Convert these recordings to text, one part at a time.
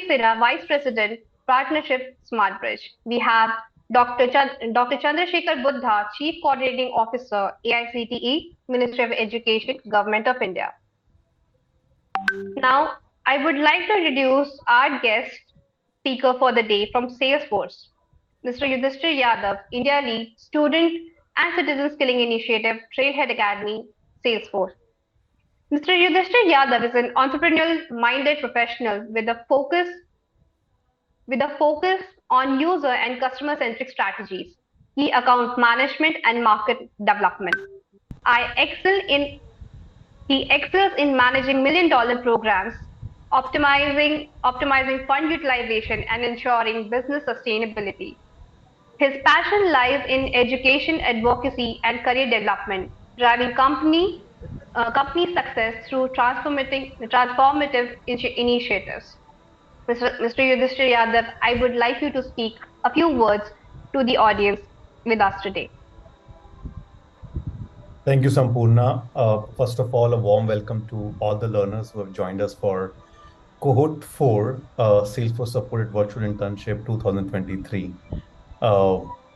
Sera, Vice President, Partnership SmartBridge. We have Dr. Chandrasekhar Buddha, Chief Coordinating Officer, AICTE, Ministry of Education, Government of India. Now, I would like to introduce our guest speaker for the day from Salesforce, Mr. Yudhishthir Yadav, India Lead, Student and Citizen Skilling Initiative, Trailhead Academy, Salesforce. Mr. Yudhishthir Yadav is an entrepreneurial-minded professional with a focus on user and customer-centric strategies, key account management, and market development. I excel in He excels in managing million-dollar programs, optimizing fund utilization, and ensuring business sustainability. His passion lies in education, advocacy, and career development, driving company success through transformative initiatives. Mr. Yudhishthir Yadav, I would like you to speak a few words to the audience with us today. Thank you, Sampurna. First of all, a warm welcome to all the learners who have joined us for Cohort 4, Salesforce Supported Virtual Internship 2023.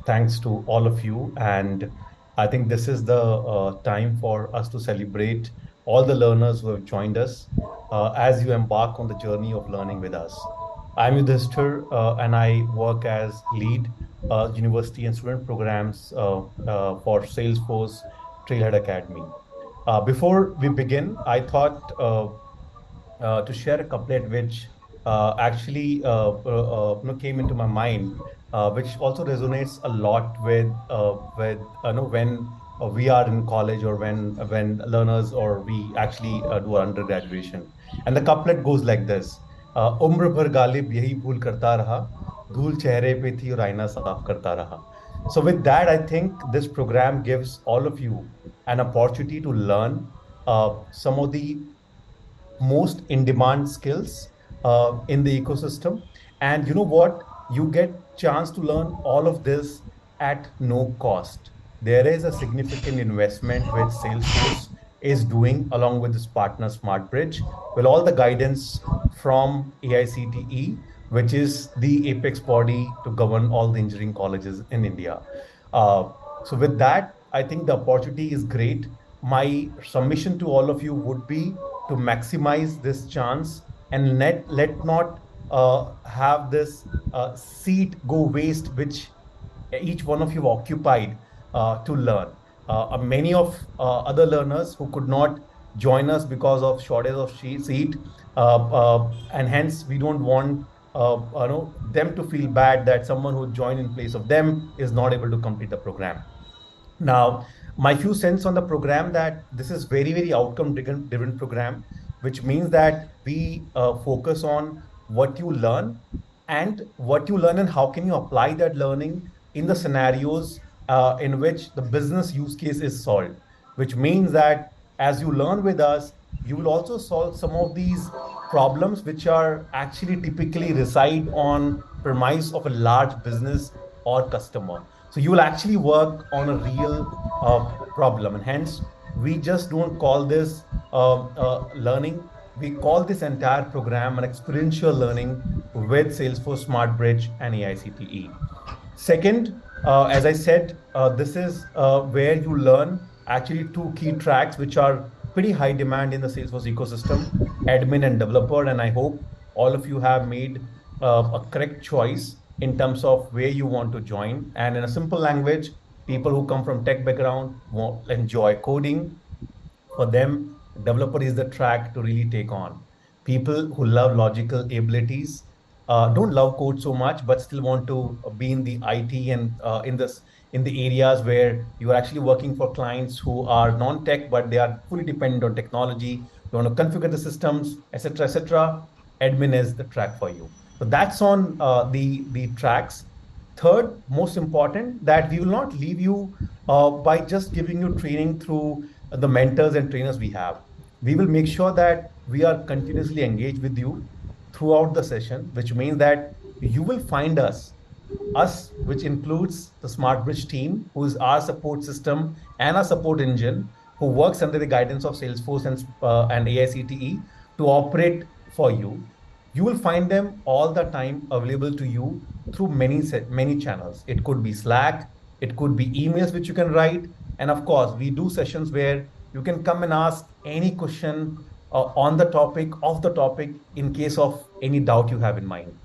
Thanks to all of you. And I think this is the time for us to celebrate all the learners who have joined us as you embark on the journey of learning with us. I'm Yudhishthir and I work as lead university and student programs for Salesforce Trailhead Academy. Before we begin, I thought to share a couplet which actually came into my mind, which also resonates a lot with when we are in college or when learners or we actually do our undergraduation. And the couplet goes like this: उम्र भर गालिब यही भूल करता रहा, धूल चेहरे पे थी और आईना साफ करता रहा. So with that, I think this program gives all of you an opportunity to learn some of the most in-demand skills in the ecosystem. And you know what? You get chance to learn all of this at no cost. There is a significant investment which Salesforce is doing along with this partner SmartBridge, with all the guidance from AICTE, which is the apex body to govern all the engineering colleges in India. So with that, I think the opportunity is great. My submission to all of you would be to maximize this chance and let not have this seat go waste, which each one of you occupied to learn. Many of other learners who could not join us because of shortage of seat, and hence we don't want them to feel bad that someone who joined in place of them is not able to complete the program. Now, my few cents on the program, that this is very, very outcome driven program, which means that we focus on what you learn and how can you apply that learning in the scenarios in which the business use case is solved, which means that as you learn with us, you will also solve some of these problems which are actually typically reside on premise of a large business or customer. So you will actually work on a real problem, and hence we just don't call this learning. We call this entire program an experiential learning with Salesforce SmartBridge and AICTE. Second, as I said, this is where you learn actually two key tracks which are pretty high demand in the Salesforce ecosystem, admin and developer. And I hope all of you have made a correct choice in terms of where you want to join. And in a simple language, people who come from tech background will enjoy coding. For them, developer is the track to really take on. People who love logical abilities, don't love code so much, but still want to be in the IT and in the areas where you are actually working for clients who are non-tech, but they are fully dependent on technology. You want to configure the systems, etc., etc. Admin is the track for you. So that's on the tracks. Third, most important, that we will not leave you by just giving you training through the mentors and trainers we have. We will make sure that we are continuously engaged with you throughout the session, which means that you will find us, which includes the SmartBridge team, who is our support system and our support engine, who works under the guidance of Salesforce and AICTE to operate for you. You will find them all the time available to you through many channels. It could be Slack, it could be emails which you can write, and of course, we do sessions where you can come and ask any question on the topic, of the topic, in case of any doubt you have in mind.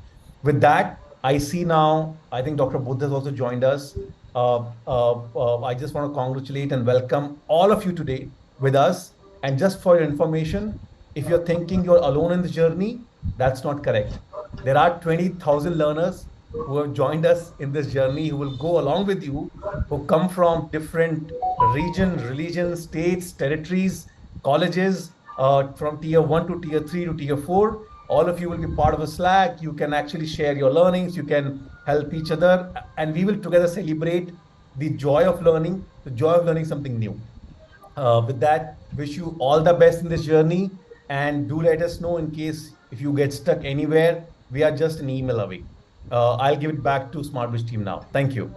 With that, I see now, I think Dr. Buddha has also joined us. I just want to congratulate and welcome all of you today with us. And just for your information, if you're thinking you're alone in the journey, that's not correct. There are 20,000 learners who have joined us in this journey, who will go along with you, who come from different regions, religions, states, territories, colleges, from tier 1 to tier 3 to tier 4. All of you will be part of a Slack. You can actually share your learnings. You can help each other. And we will together celebrate the joy of learning something new. With that, wish you all the best in this journey. And do let us know in case if you get stuck anywhere. We are just an email away. I'll give it back to SmartBridge team now. Thank you.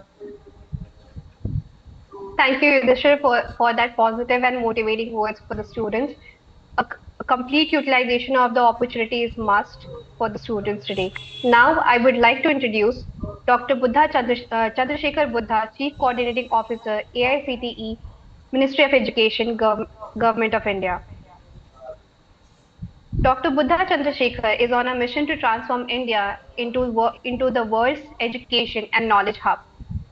Thank you, Yudhishthir, for that positive and motivating words for the students. A complete utilization of the opportunity is must for the students today. Now, I would like to introduce Dr. Chandrasekhar Buddha, Chief Coordinating Officer, AICTE, Ministry of Education, Government of India. Dr. Buddha Chandrasekhar is on a mission to transform India into the world's education and knowledge hub.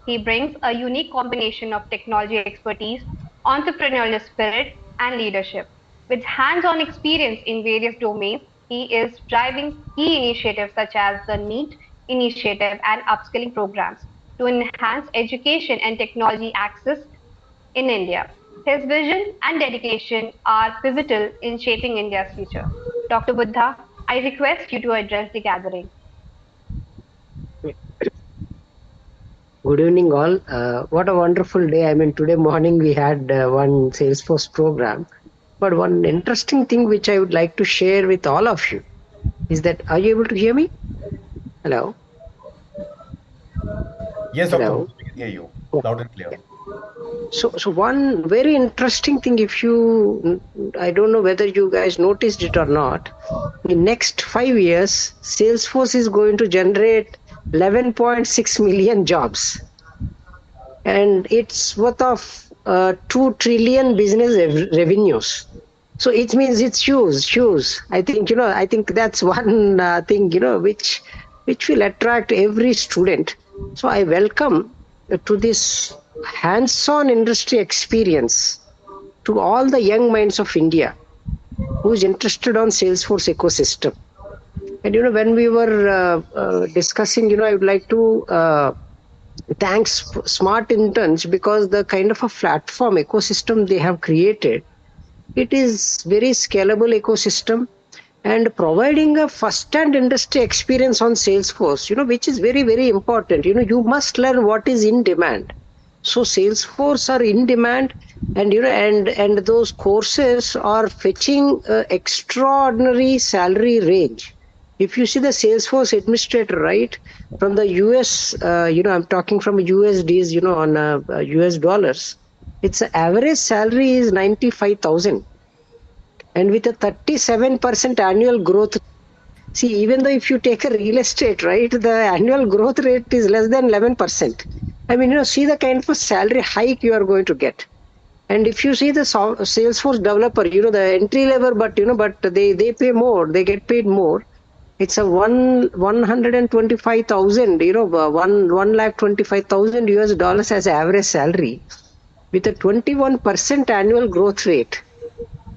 He brings a unique combination of technology expertise, entrepreneurial spirit, and leadership. With hands on experience in various domains, he is driving key initiatives such as the NEET initiative and upskilling programs to enhance education and technology access in India. His vision and dedication are pivotal in shaping India's future. Dr. Buddha, I request you to address the gathering. Good evening, all. What a wonderful day. I mean, today morning we had one Salesforce program. But one interesting thing which I would like to share with all of you is that, are you able to hear me? Hello? Yes, Dr. Buddha, we can hear you loud and clear. So one very interesting thing, I don't know whether you guys noticed it or not, in next 5 years, Salesforce is going to generate 11.6 million jobs. And it's worth of 2 trillion business revenues. So it means it's huge. I think that's one thing, which will attract every student. So I welcome to this hands-on industry experience to all the young minds of India who is interested on Salesforce ecosystem. And when we were discussing, I would like to thank Smart Interns, because the kind of a platform ecosystem they have created, it is very scalable ecosystem and providing a first-hand industry experience on Salesforce, which is very, very important. You must learn what is in demand. So Salesforce are in demand, and and those courses are fetching extraordinary salary range. If you see the Salesforce administrator, right, from the US, I'm talking from USDs, on US dollars, its average salary is 95,000, and with a 37% annual growth. See, even though if you take a real estate, right, the annual growth rate is less than 11%. I mean, see the kind of a salary hike you are going to get. And if you see the Salesforce developer, the entry level, but they pay more, they get paid more. It's a 125,000, 1,25,000 US dollars as average salary, with a 21% annual growth rate.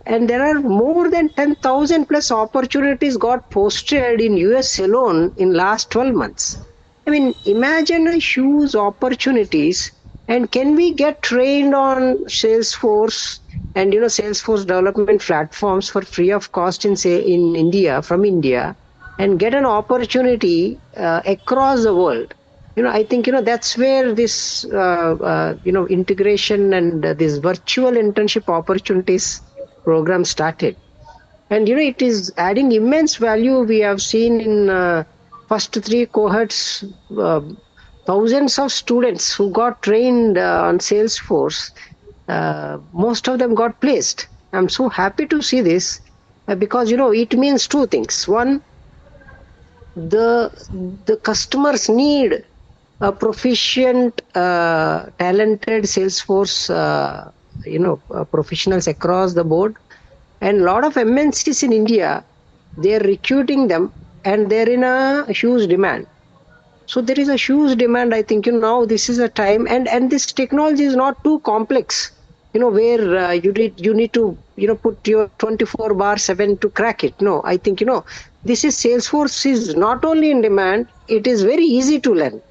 And there are more than 10,000 plus opportunities got posted in US alone in last 12 months. I mean, imagine a huge opportunities. And can we get trained on Salesforce and Salesforce development platforms for free of cost in India, from India, and get an opportunity across the world? I think that's where this integration and this virtual internship opportunities program started. And it is adding immense value. We have seen in first 3 cohorts, thousands of students who got trained on Salesforce. Most of them got placed. I'm so happy to see this because it means 2 things. One, the customers need a proficient, talented Salesforce, professionals across the board. And a lot of MNCs in India, they are recruiting them, and they're in a huge demand. So there is a huge demand. I think now this is a time, and this technology is not too complex. Where you need to put your 24/7 to crack it. No, I think this is Salesforce is not only in demand. It is very easy to learn,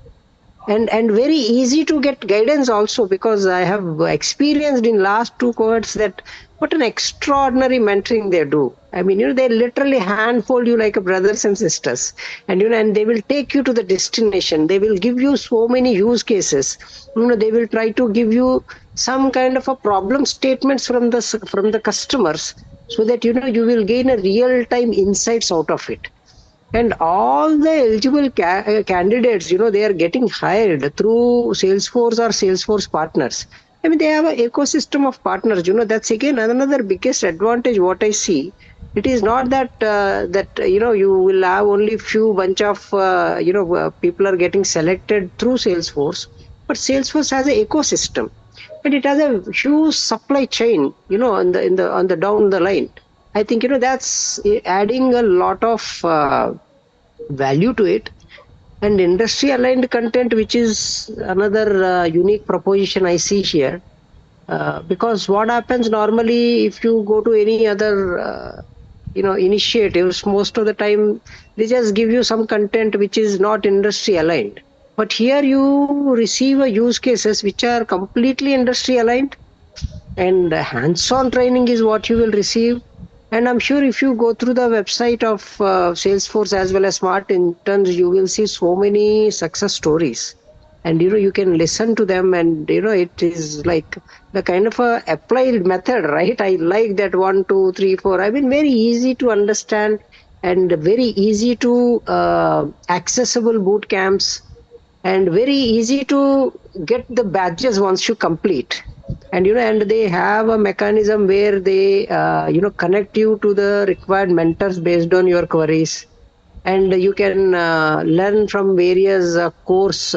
and very easy to get guidance also, because I have experienced in last two cohorts that what an extraordinary mentoring they do. I mean, they literally handfold you like a brothers and sisters, and they will take you to the destination. They will give you so many use cases. They will try to give you some kind of a problem statements from the customers, so that you will gain a real time insights out of it. And all the eligible candidates, they are getting hired through Salesforce or Salesforce partners. I mean, they have an ecosystem of partners. That's again another biggest advantage. What I see, it is not that you will have only few bunch of people are getting selected through Salesforce, but Salesforce has an ecosystem, and it has a huge supply chain. On the down the line. I think that's adding a lot of value to it. And industry aligned content, which is another unique proposition I see here. Because what happens normally, if you go to any other initiatives, most of the time they just give you some content which is not industry aligned. But here you receive a use cases which are completely industry aligned, and hands-on training is what you will receive. And I'm sure if you go through the website of Salesforce as well as Smart Interns, you will see so many success stories. And you can listen to them, and it is like the kind of a applied method, right? I like that 1, 2, 3, 4. I mean, very easy to understand and very easy to accessible boot camps, and very easy to get the badges once you complete. And they have a mechanism where they connect you to the required mentors based on your queries, and you can learn from various course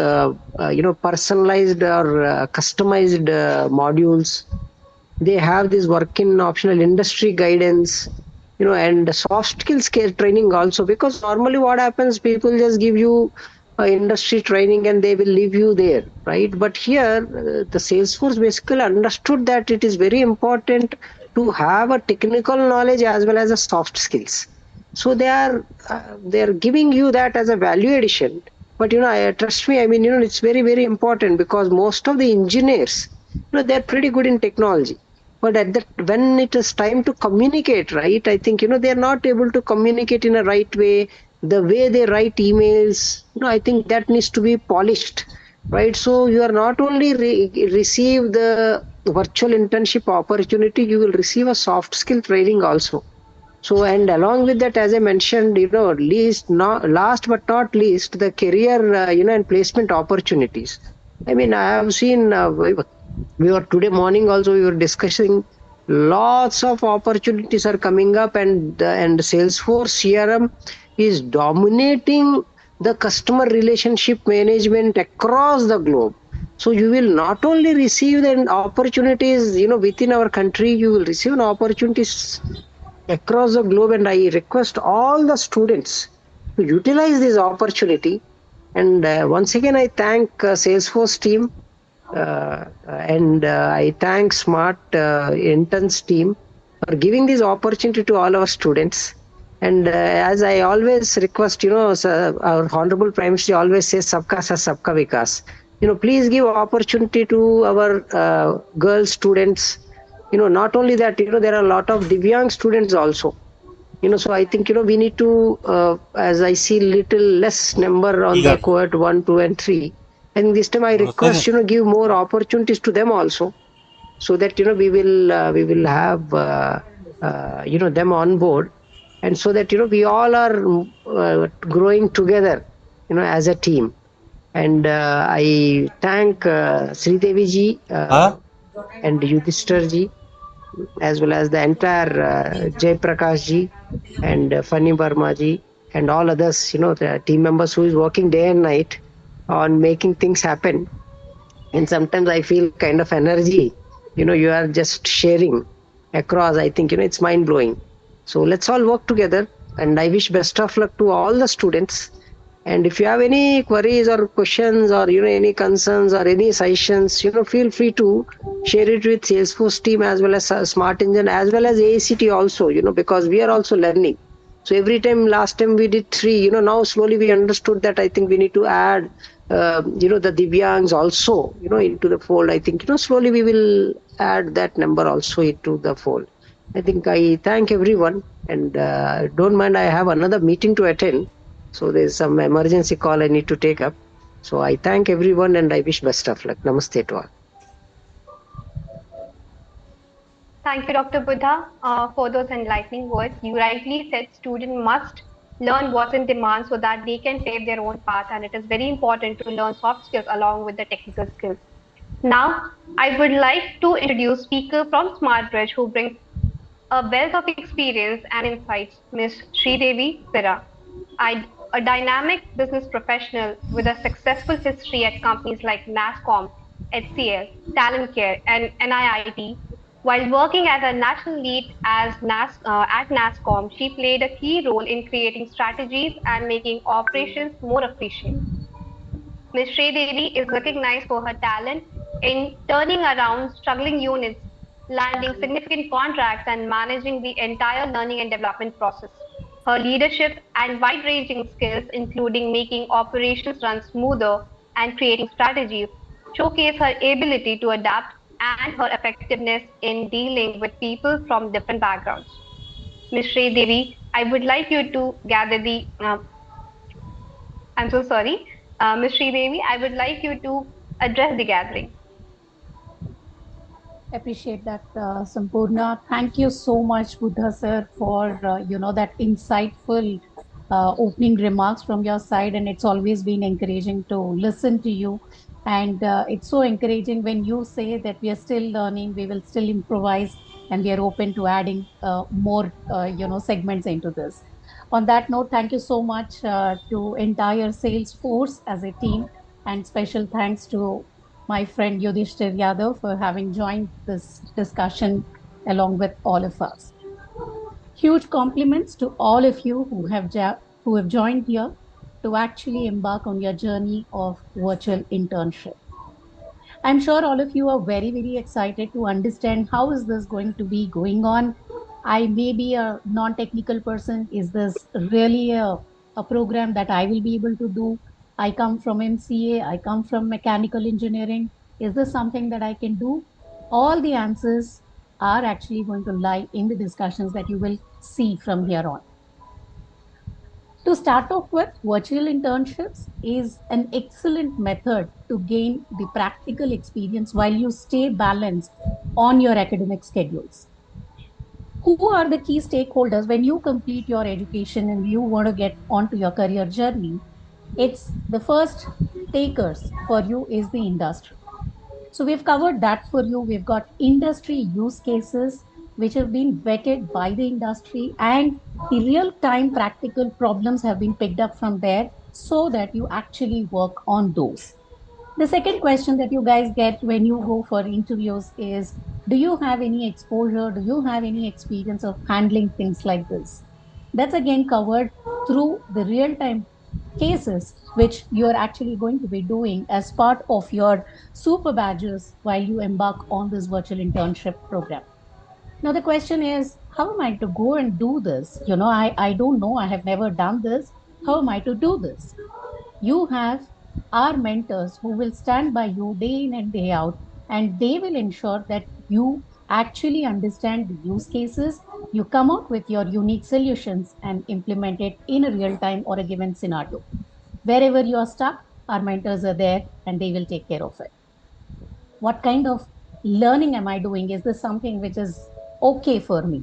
personalized or customized modules. They have this work-in optional industry guidance, and soft skills training also, because normally what happens, people just give you industry training and they will leave you there, right? But here the Salesforce basically understood that it is very important to have a technical knowledge as well as a soft skills. So they are giving you that as a value addition. But trust me, I mean, it's very, very important, because most of the engineers, they're pretty good in technology. But when it is time to communicate, right, I think they're not able to communicate in a right way. The way they write emails, I think that needs to be polished, right? So you are not only receive the virtual internship opportunity, you will receive a soft skill training also. So, and along with that, as I mentioned, last but not least, the career, and placement opportunities. I mean, I have seen, we were today morning also, we were discussing lots of opportunities are coming up, and Salesforce CRM is dominating the customer relationship management across the globe. So you will not only receive the opportunities, within our country, you will receive opportunities across the globe. And I request all the students to utilize this opportunity. And once again, I thank Salesforce team, and I thank Smart Interns team for giving this opportunity to all our students. And as I always request, our Honorable Prime Minister always says, "Sabka Saath, Sabka Vikas." Please give opportunity to our girl students. Not only that, there are a lot of Divyang students also. So I think, we need to, as I see little less number on the cohort 1, 2, and 3. And this time I request, give more opportunities to them also, so that, we will have, them on board. And so that, we all are growing together, as a team. And I thank Sridevi ji and Yudhishthar ji, as well as the entire Jay Prakash ji and Fanny Verma ji, and all others, the team members who is working day and night on making things happen. And sometimes I feel kind of energy, you are just sharing across. I think, it's mind blowing. So let's all work together, and I wish best of luck to all the students. And if you have any queries or questions, or any concerns or any suggestions, feel free to share it with Salesforce team, as well as Smart Engine, as well as ACT also, because we are also learning. So every time, last time we did 3, now slowly we understood that I think we need to add the Divyangs also, into the fold. I think, slowly we will add that number also into the fold. I think I thank everyone, and don't mind, I have another meeting to attend. So there's some emergency call I need to take up. So I thank everyone, and I wish best of luck. Namaste to all. Thank you, Dr. Buddha, for those enlightening words. You rightly said students must learn what's in demand so that they can pave their own path, and it is very important to learn soft skills along with the technical skills. Now, I would like to introduce speaker from SmartBridge who brings a wealth of experience and insights, Ms. Sridevi Pira, a dynamic business professional with a successful history at companies like NASCOM, HCL, Talent and NIIT. While working as a national lead at NASCOM, she played a key role in creating strategies and making operations more efficient. Ms. Devi is recognized for her talent in turning around struggling units, landing significant contracts, and managing the entire learning and development process. Her leadership and wide ranging skills, including making operations run smoother and creating strategies, showcase her ability to adapt and her effectiveness in dealing with people from different backgrounds. Ms. Devi, I would like you to gather the I'm so sorry. Ms. Devi, I would like you to address the gathering. Appreciate that, Sampurna. Thank you so much, Buddha sir, for that insightful opening remarks from your side. And it's always been encouraging to listen to you. And it's so encouraging when you say that we are still learning, we will still improvise, and we are open to adding more segments into this. On that note, thank you so much to entire Salesforce as a team, and special thanks to my friend Yudhishthir Yadav for having joined this discussion along with all of us. Huge compliments to all of you who have joined here to actually embark on your journey of virtual internship. I'm sure all of you are very, very excited to understand how is this going to be going on. I may be a non-technical person. Is this really a program that I will be able to do? I come from MCA. I come from mechanical engineering. Is this something that I can do? All the answers are actually going to lie in the discussions that you will see from here on. To start off with, virtual internships is an excellent method to gain the practical experience while you stay balanced on your academic schedules. Who are the key stakeholders when you complete your education and you want to get onto your career journey? It's the first takers for you is the industry. So we've covered that for you. We've got industry use cases which have been vetted by the industry, and the real time practical problems have been picked up from there so that you actually work on those. The second question that you guys get when you go for interviews is, do you have any exposure? Do you have any experience of handling things like this? That's again covered through the real time cases, which you're actually going to be doing as part of your super badges while you embark on this virtual internship program. Now, the question is, how am I to go and do this? I don't know. I have never done this. How am I to do this? You have our mentors who will stand by you day in and day out, and they will ensure that you actually understand the use cases, you come out with your unique solutions and implement it in a real time or a given scenario. Wherever you are stuck, our mentors are there and they will take care of it. What kind of learning am I doing? Is this something which is okay for me?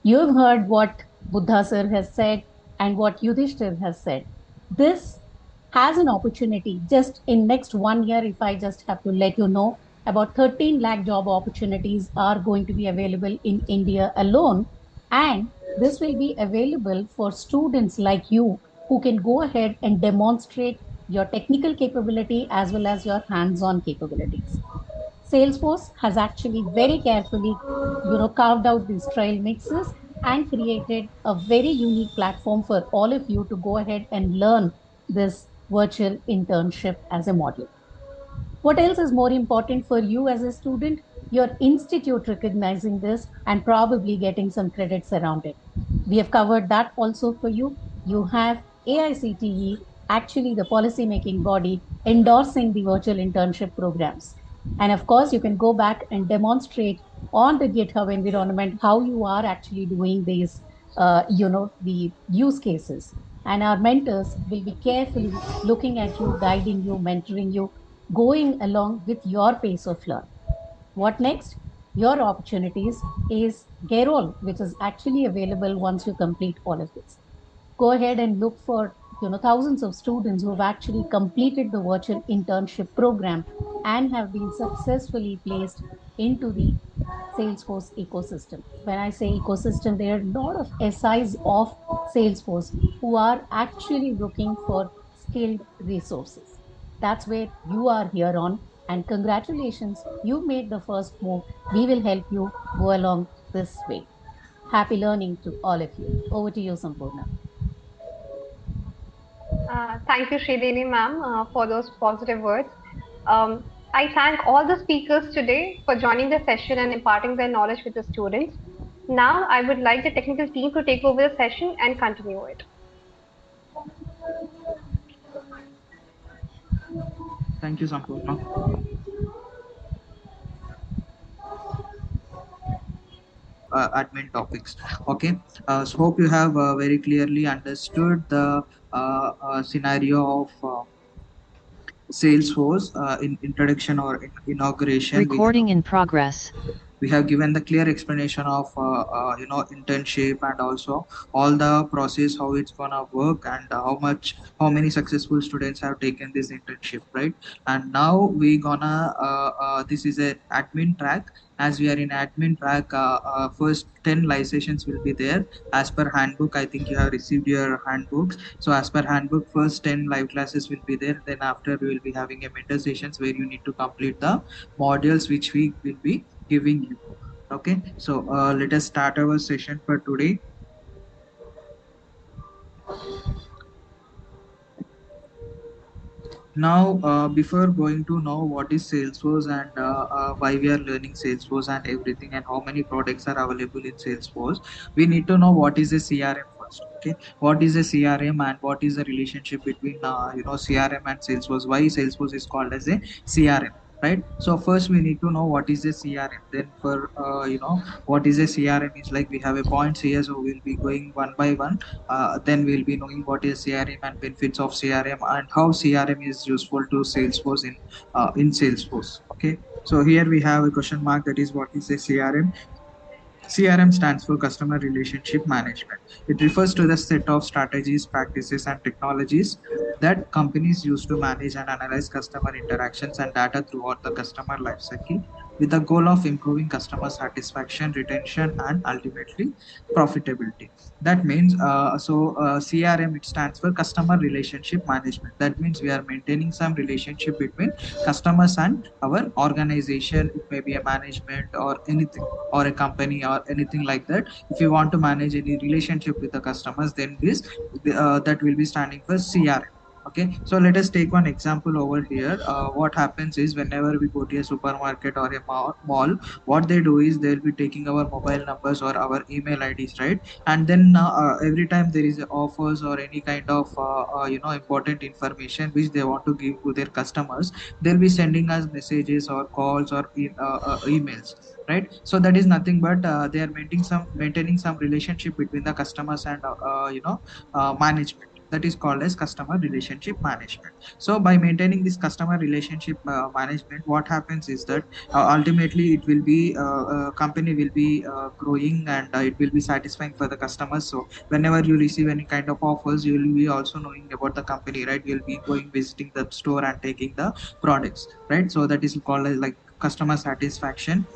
You've heard what Buddha sir has said and what Yudhishthir has said. This has an opportunity just in next 1 year. If I just have to let you know, about 13 lakh job opportunities are going to be available in India alone. And this will be available for students like you who can go ahead and demonstrate your technical capability as well as your hands-on capabilities. Salesforce has actually very carefully, carved out these trail mixes and created a very unique platform for all of you to go ahead and learn this virtual internship as a module. What else is more important for you as a student? Your institute recognizing this and probably getting some credits around it. We have covered that also for you. You have AICTE, actually the policy making body, endorsing the virtual internship programs. And of course, you can go back and demonstrate on the GitHub environment how you are actually doing these, the use cases. And our mentors will be carefully looking at you, guiding you, mentoring you, going along with your pace of learn. What next? Your opportunities is Gerol, which is actually available once you complete all of this. Go ahead and look for thousands of students who have actually completed the virtual internship program and have been successfully placed into the Salesforce ecosystem. When I say ecosystem, there are a lot of SIs of Salesforce who are actually looking for skilled resources. That's where you are here on. And congratulations, you made the first move. We will help you go along this way. Happy learning to all of you. Over to you, Sampurna. Thank you, Sridevi ma'am, for those positive words. I thank all the speakers today for joining the session and imparting their knowledge with the students. Now, I would like the technical team to take over the session and continue it. Thank you, Sampurna. Admin topics. Okay, so hope you have very clearly understood the scenario of Salesforce in introduction or inauguration. Recording in progress. We have given the clear explanation of internship and also all the process, how it's gonna work, and how many successful students have taken this internship, right? And now we gonna this is an admin track. As we are in admin track, first 10 live sessions will be there as per handbook. I think you have received your handbooks. So as per handbook, first 10 live classes will be there. Then after we will be having a mentor sessions where you need to complete the modules which we will be giving you. Okay, so let us start our session for today. Now, before going to know what is Salesforce and why we are learning Salesforce and everything and how many products are available in Salesforce, we need to know what is a CRM first. Okay, what is a CRM and what is the relationship between CRM and Salesforce? Why Salesforce is called as a CRM? Right. So first we need to know what is a CRM. Then for what is a CRM is like we have a points here, so we'll be going one by one. Then we'll be knowing what is CRM and benefits of CRM and how CRM is useful to Salesforce in Salesforce. Okay. So here we have a question mark, that is what is a CRM. CRM stands for Customer Relationship Management. It refers to the set of strategies, practices, and technologies that companies use to manage and analyze customer interactions and data throughout the customer lifecycle with the goal of improving customer satisfaction, retention, and ultimately profitability. That means, CRM, it stands for Customer Relationship Management. That means we are maintaining some relationship between customers and our organization. It may be a management or anything, or a company or anything like that. If you want to manage any relationship with the customers, then that will be standing for CRM. Okay, so let us take one example over here. What happens is whenever we go to a supermarket or a mall, what they do is they'll be taking our mobile numbers or our email IDs, right? And then every time there is offers or any kind of important information which they want to give to their customers, they'll be sending us messages or calls or emails, right? So that is nothing but they are maintaining some relationship between the customers and management. That is called as customer relationship management. So by maintaining this customer relationship management, what happens is that ultimately it will be company will be growing and it will be satisfying for the customers. So whenever you receive any kind of offers, you will be also knowing about the company, right? You'll be going visiting the store and taking the products, right? So that is called as like customer satisfaction.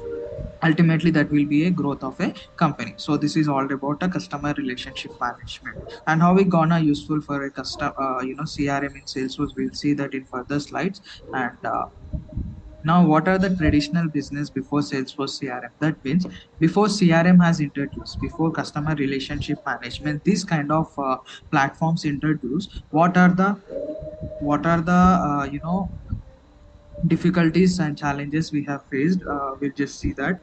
ultimately that will be a growth of a company. So this is all about a customer relationship management and how we gonna useful for a custom CRM in Salesforce. We'll see that in further slides. And now, what are the traditional business before Salesforce CRM? That means before CRM has introduced, before customer relationship management, these kind of platforms introduced. What are the difficulties and challenges we have faced? We'll just see that.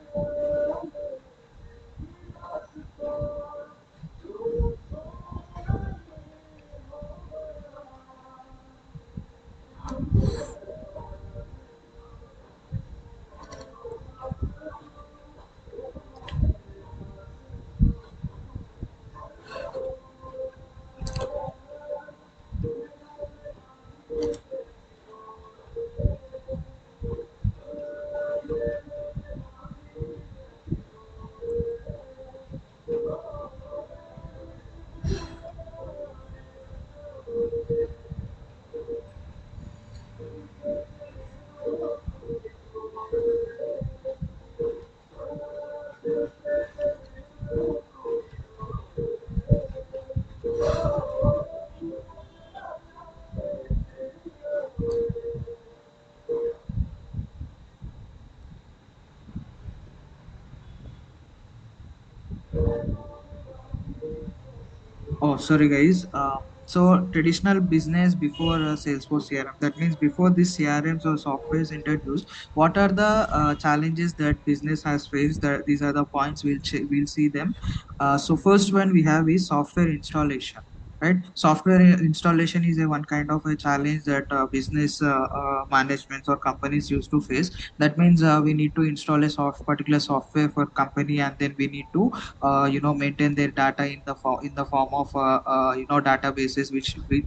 Oh, sorry, guys. So traditional business before Salesforce CRM. That means before this CRMs or software is introduced, what are the challenges that business has faced? That these are the points we'll see them. So first one we have is software installation. Right, software installation is a one kind of a challenge that business managements or companies used to face. That means we need to install a particular software for company, and then we need to maintain their data in the form of databases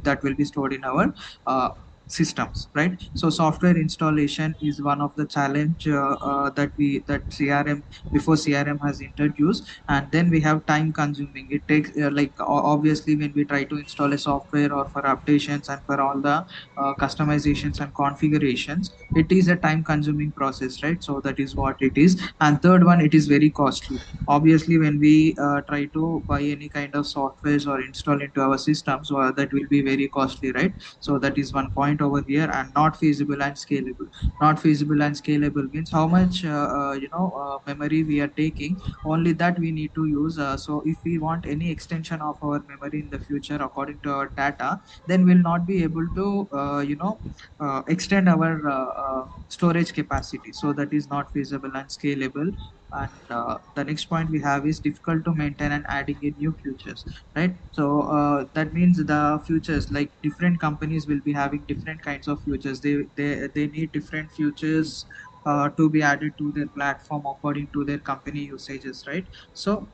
that will be stored in our uh, systems, right? So software installation is one of the challenge that CRM before CRM has introduced. And then we have time consuming. It takes obviously when we try to install a software or for updations and for all the customizations and configurations, it is a time consuming process, right? So that is what it is. And third one, it is very costly. Obviously when we try to buy any kind of softwares or install into our systems, that will be very costly, right? So that is one point over here. And not feasible and scalable. Not feasible and scalable means how much memory we are taking, only that we need to use. So if we want any extension of our memory in the future according to our data, then we'll not be able to extend our storage capacity. So that is not feasible and scalable. And the next point we have is difficult to maintain and adding in new features, right? So that means the features, like different companies will be having different kinds of features. They need different features to be added to their platform according to their company usages, right? So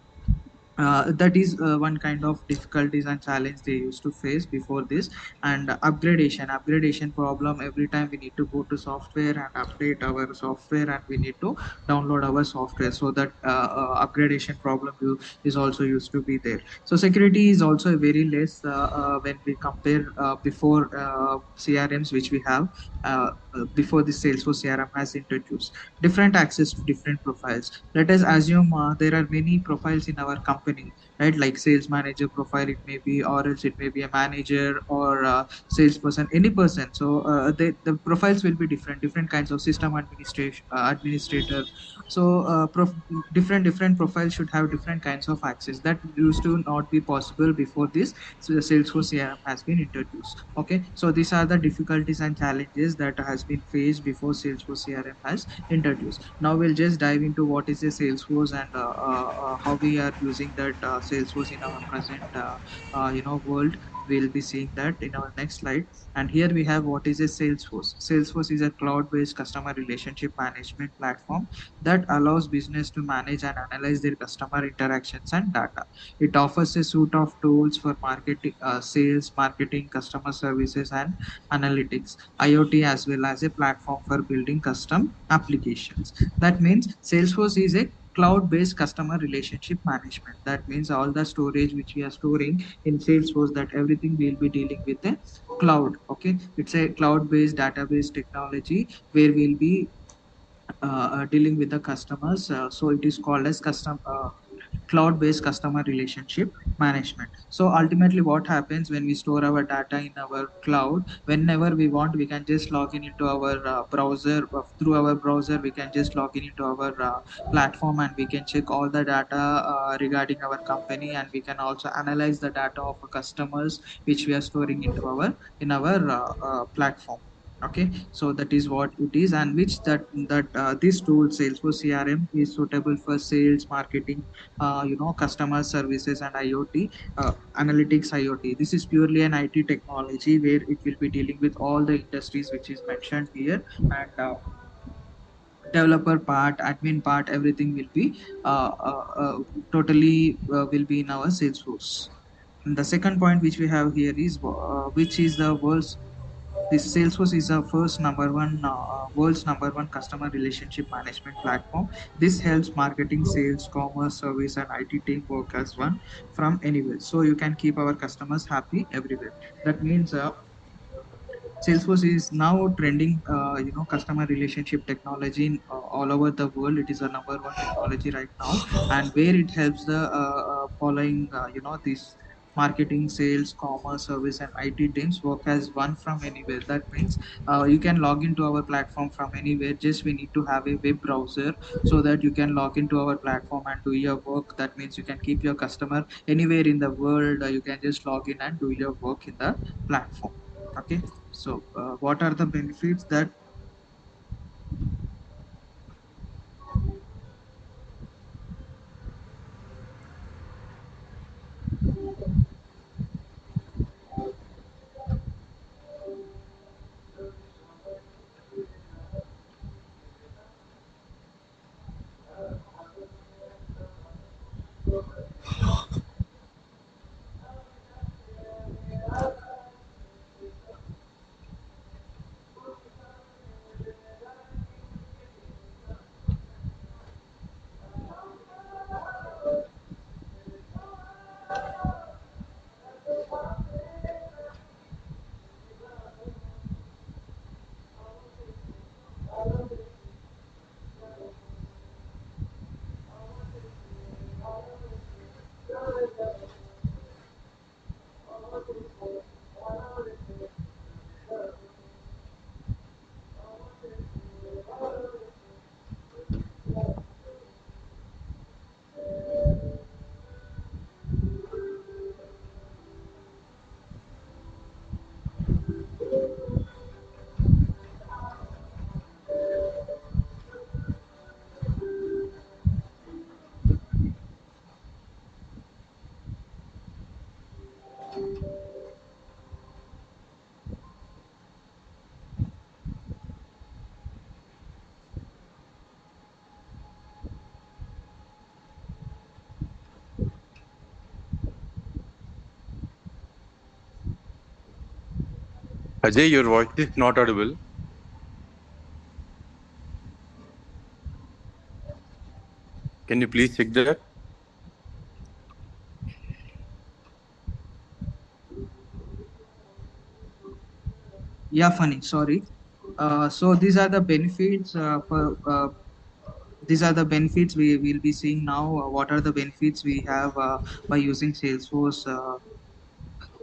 that is one kind of difficulties and challenge they used to face before this. And upgradation problem. Every time we need to go to software and update our software, and we need to download our software. So that upgradation problem is also used to be there. So security is also very less when we compare before CRMs which we have before the Salesforce CRM has introduced. Different access to different profiles. Let us assume there are many profiles in our company, right? Like sales manager profile, it may be, or else it may be a manager or a salesperson, any person. So the profiles will be different kinds of system administration administrator. So different profiles should have different kinds of access that used to not be possible before this. So the Salesforce CRM has been introduced. Okay, so these are the difficulties and challenges that has been faced before Salesforce CRM has introduced. Now we'll just dive into what is a Salesforce and how we are using that Salesforce in our present world. We'll be seeing that in our next slide. And here we have what is a Salesforce. Salesforce is a cloud-based customer relationship management platform that allows business to manage and analyze their customer interactions and data. It offers a suite of tools for marketing, sales, marketing, customer services, and analytics, IoT, as well as a platform for building custom applications. That means Salesforce is a cloud-based customer relationship management. That means all the storage which we are storing in Salesforce, that everything we'll be dealing with a cloud. Okay, it's a cloud-based database technology where we'll be dealing with the customers. So it is called as cloud-based customer relationship management. So ultimately, what happens when we store our data in our cloud? Whenever we want, we can just log in into our browser. Through our browser, we can just log in into our platform, and we can check all the data regarding our company, and we can also analyze the data of our customers which we are storing into our platform. Okay, so that is what it is, and which that this tool Salesforce CRM is suitable for sales, marketing, customer services, and IoT, analytics. IoT, this is purely an IT technology where it will be dealing with all the industries which is mentioned here, and developer part, admin part, everything will be totally will be in our Salesforce. And the second point which we have here is which is the world's this Salesforce is the first world's number one customer relationship management platform. This helps marketing, sales, commerce, service, and IT team work as one from anywhere. So you can keep our customers happy everywhere. That means Salesforce is now trending, customer relationship technology in, all over the world. It is a number one technology right now, and where it helps the following, this marketing, sales, commerce, service, and IT teams work as one from anywhere. That means you can log into our platform from anywhere. Just we need to have a web browser so that you can log into our platform and do your work. That means you can keep your customer anywhere in the world. You can just log in and do your work in the platform. Okay, so what are the benefits that Ajay, your voice is not audible. Can you please check that? yeah, funny, sorry. So these are the benefits for these are the benefits we will be seeing now. What are the benefits we have by using Salesforce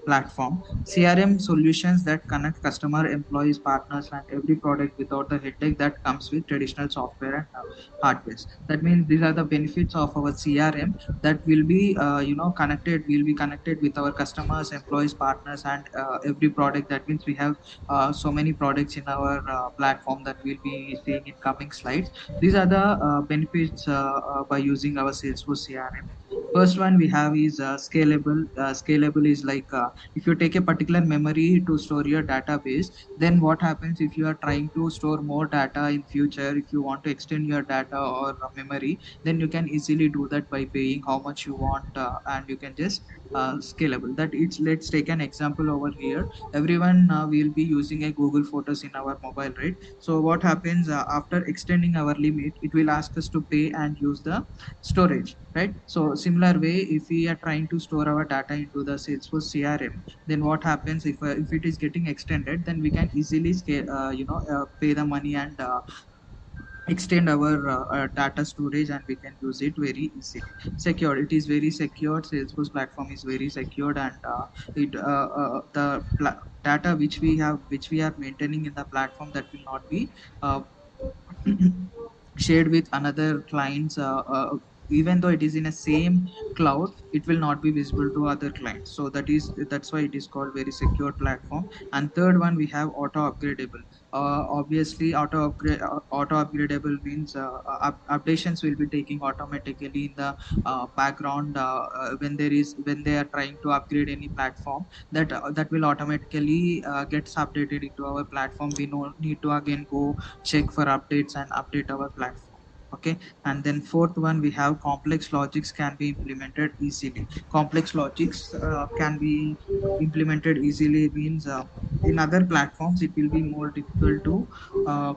platform? CRM solutions that connect customer, employees, partners, and every product without the headache that comes with traditional software and hardware. That means these are the benefits of our CRM that will be, connected. Will be connected with our customers, employees, partners, and every product. That means we have so many products in our platform that we'll be seeing in coming slides. These are the benefits by using our Salesforce CRM. First one we have is scalable. Scalable is like if you take a particular memory to store your database, then what happens if you are trying to store more data in future? If you want to extend your data or memory, then you can easily do that by paying how much you want, and you can just scalable. That it's let's take an example over here. Everyone will be using a Google Photos in our mobile, right? So what happens after extending our limit, it will ask us to pay and use the storage, right? So similar way, if we are trying to store our data into the Salesforce CRM, then what happens if it is getting extended, then we can easily scale, pay the money and extend our data storage, and we can use it very easily. Secure, it is very secured. Salesforce platform is very secured, and it the data which we are maintaining in the platform, that will not be uh, shared with another clients, even though it is in a same cloud, it will not be visible to other clients. So that's why it is called very secure platform. And third one, we have auto upgradable. Obviously, auto upgradable means updations will be taking automatically in the background, when they are trying to upgrade any platform, that will automatically gets updated into our platform. We no need to again go check for updates and update our platform. Okay. And then fourth one, we have complex logics can be implemented easily. Complex logics can be implemented easily means, in other platforms it will be more difficult to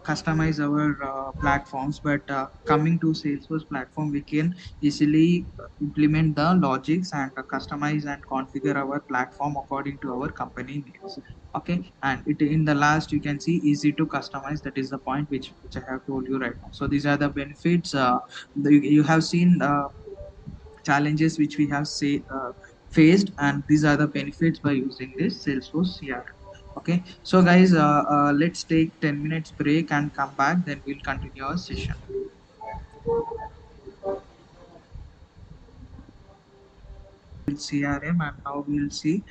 customize our platforms, but coming to Salesforce platform, we can easily implement the logics and customize and configure our platform according to our company needs. Okay. And it, in the last, you can see easy to customize. That is the point which I have told you right now. So these are the benefits. You have seen challenges which we have faced, and these are the benefits by using this Salesforce CRM. Okay. So guys, let's take 10 minutes break and come back, then we'll continue our session. CRM, and now we'll see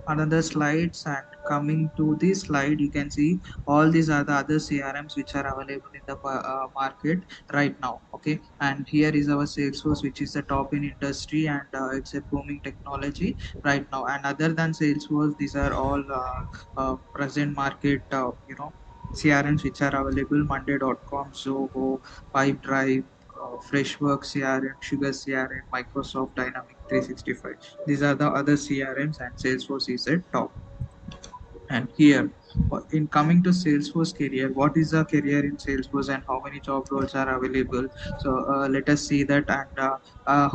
another slides. And coming to this slide, you can see all these are the other CRMs which are available in the market right now. Okay. And here is our Salesforce, which is the top in industry, and it's a booming technology right now. And other than Salesforce, these are all present market, CRMs which are available: Monday.com, Zoho, Pipedrive, Freshworks CRM, Sugar CRM, Microsoft Dynamic 365. These are the other CRMs, and Salesforce is at top. And here, in coming to Salesforce career, what is the career in Salesforce and how many job roles are available? So let us see that. And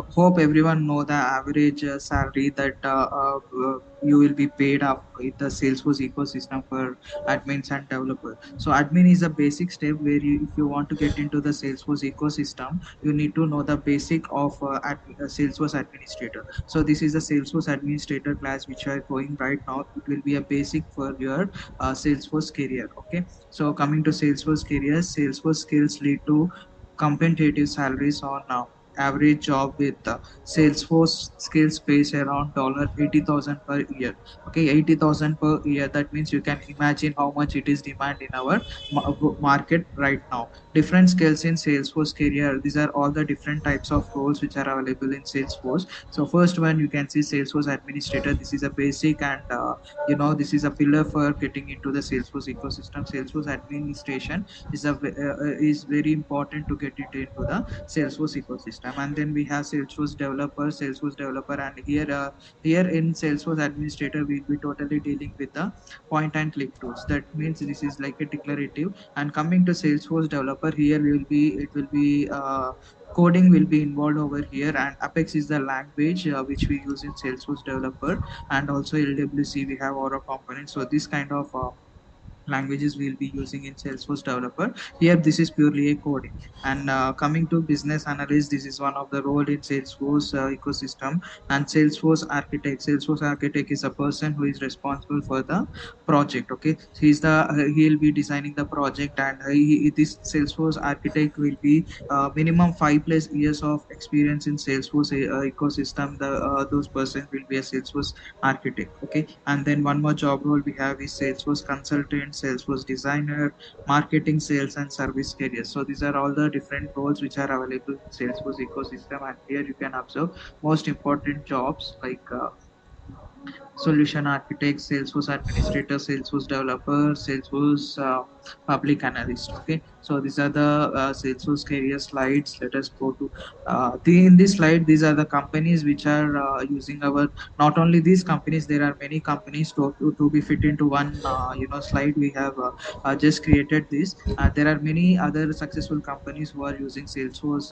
hope everyone know the average salary that you will be paid up in the Salesforce ecosystem for admins and developers. So admin is a basic step where you, if you want to get into the Salesforce ecosystem, you need to know the basic of Salesforce administrator. So this is the Salesforce administrator class which are going right now. It will be a basic for your Salesforce career. Okay. So coming to Salesforce career, Salesforce skills lead to competitive salaries on average job with Salesforce skills pays around $80,000 per year. Okay, 80,000 per year. That means you can imagine how much it is demand in our market right now. Different skills in Salesforce career. These are all the different types of roles which are available in Salesforce. So first one, you can see Salesforce administrator. This is a basic, and this is a pillar for getting into the Salesforce ecosystem. Salesforce administration is very important to get it into the Salesforce ecosystem. And then we have Salesforce developer, and here in Salesforce administrator, we'll be totally dealing with the point and click tools. That means this is like a declarative. And coming to Salesforce developer, here will be coding will be involved over here, and Apex is the language which we use in Salesforce developer. And also LWC, we have Aura components. So this kind of languages we'll be using in Salesforce developer. Here, this is purely a coding. And coming to business analyst, this is one of the role in Salesforce ecosystem. And Salesforce architect is a person who is responsible for the project. Okay, he'll be designing the project, and this Salesforce architect will be minimum 5+ years of experience in Salesforce ecosystem. Those persons will be a Salesforce architect. Okay. And then one more job role we have is Salesforce consultant, Salesforce designer, marketing, sales, and service careers. So these are all the different roles which are available in Salesforce ecosystem. And here you can observe most important jobs like solution architect, Salesforce administrator, Salesforce developer, Salesforce public analyst. Okay, so these are the Salesforce career slides. Let us go to in this slide. These are the companies which are using our. Not only these companies, there are many companies to be fit into one slide. We have just created this. There are many other successful companies who are using Salesforce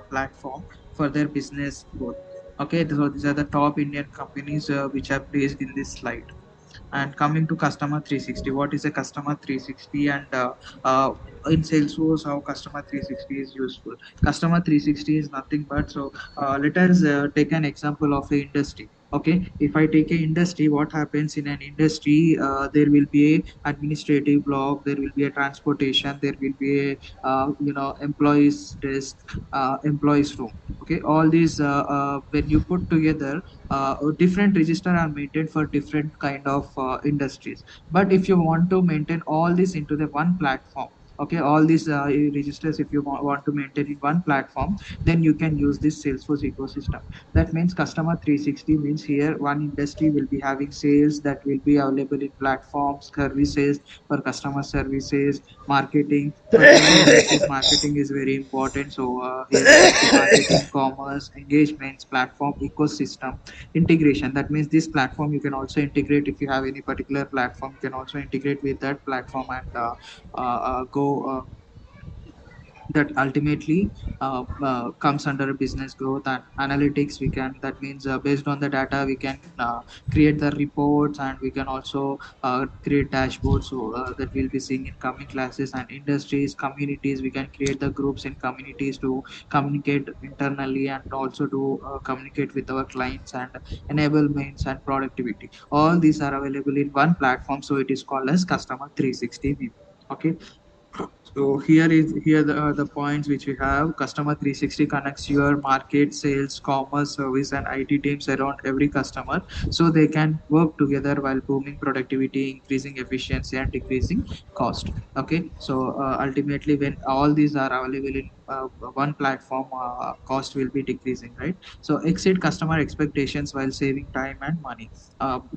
platform for their business growth. Okay, so these are the top Indian companies which are placed in this slide. And coming to customer 360, what is a customer 360? And in Salesforce, how customer 360 is useful. Customer 360 is nothing but, so let us take an example of a industry. Okay, if I take a industry, what happens in an industry? There will be a administrative block, there will be a transportation, there will be a employees desk, employees room. Okay, all these when you put together, different register are maintained for different kind of industries. But if you want to maintain all this into the one platform, okay, all these registers, if you want to maintain in one platform, then you can use this Salesforce ecosystem. That means customer 360 means here one industry will be having sales that will be available in platforms, services for customer services, marketing. For every industries, marketing is very important. So here coming to marketing, commerce, engagements, platform, ecosystem, integration. That means this platform you can also integrate. If you have any particular platform, you can also integrate with that platform and go that ultimately comes under business growth and analytics. We can, that means based on the data we can create the reports, and we can also create dashboards. So that we'll be seeing in coming classes. And industries, communities, we can create the groups in communities to communicate internally and also to communicate with our clients, and enablements and productivity, all these are available in one platform. So it is called as customer 360 view. Okay, so here the points which we have. Customer 360 connects your market, sales, commerce, service, and IT teams around every customer, so they can work together while booming productivity, increasing efficiency, and decreasing cost. Okay, so ultimately, when all these are available in one platform, cost will be decreasing, right? So exceed customer expectations while saving time and money.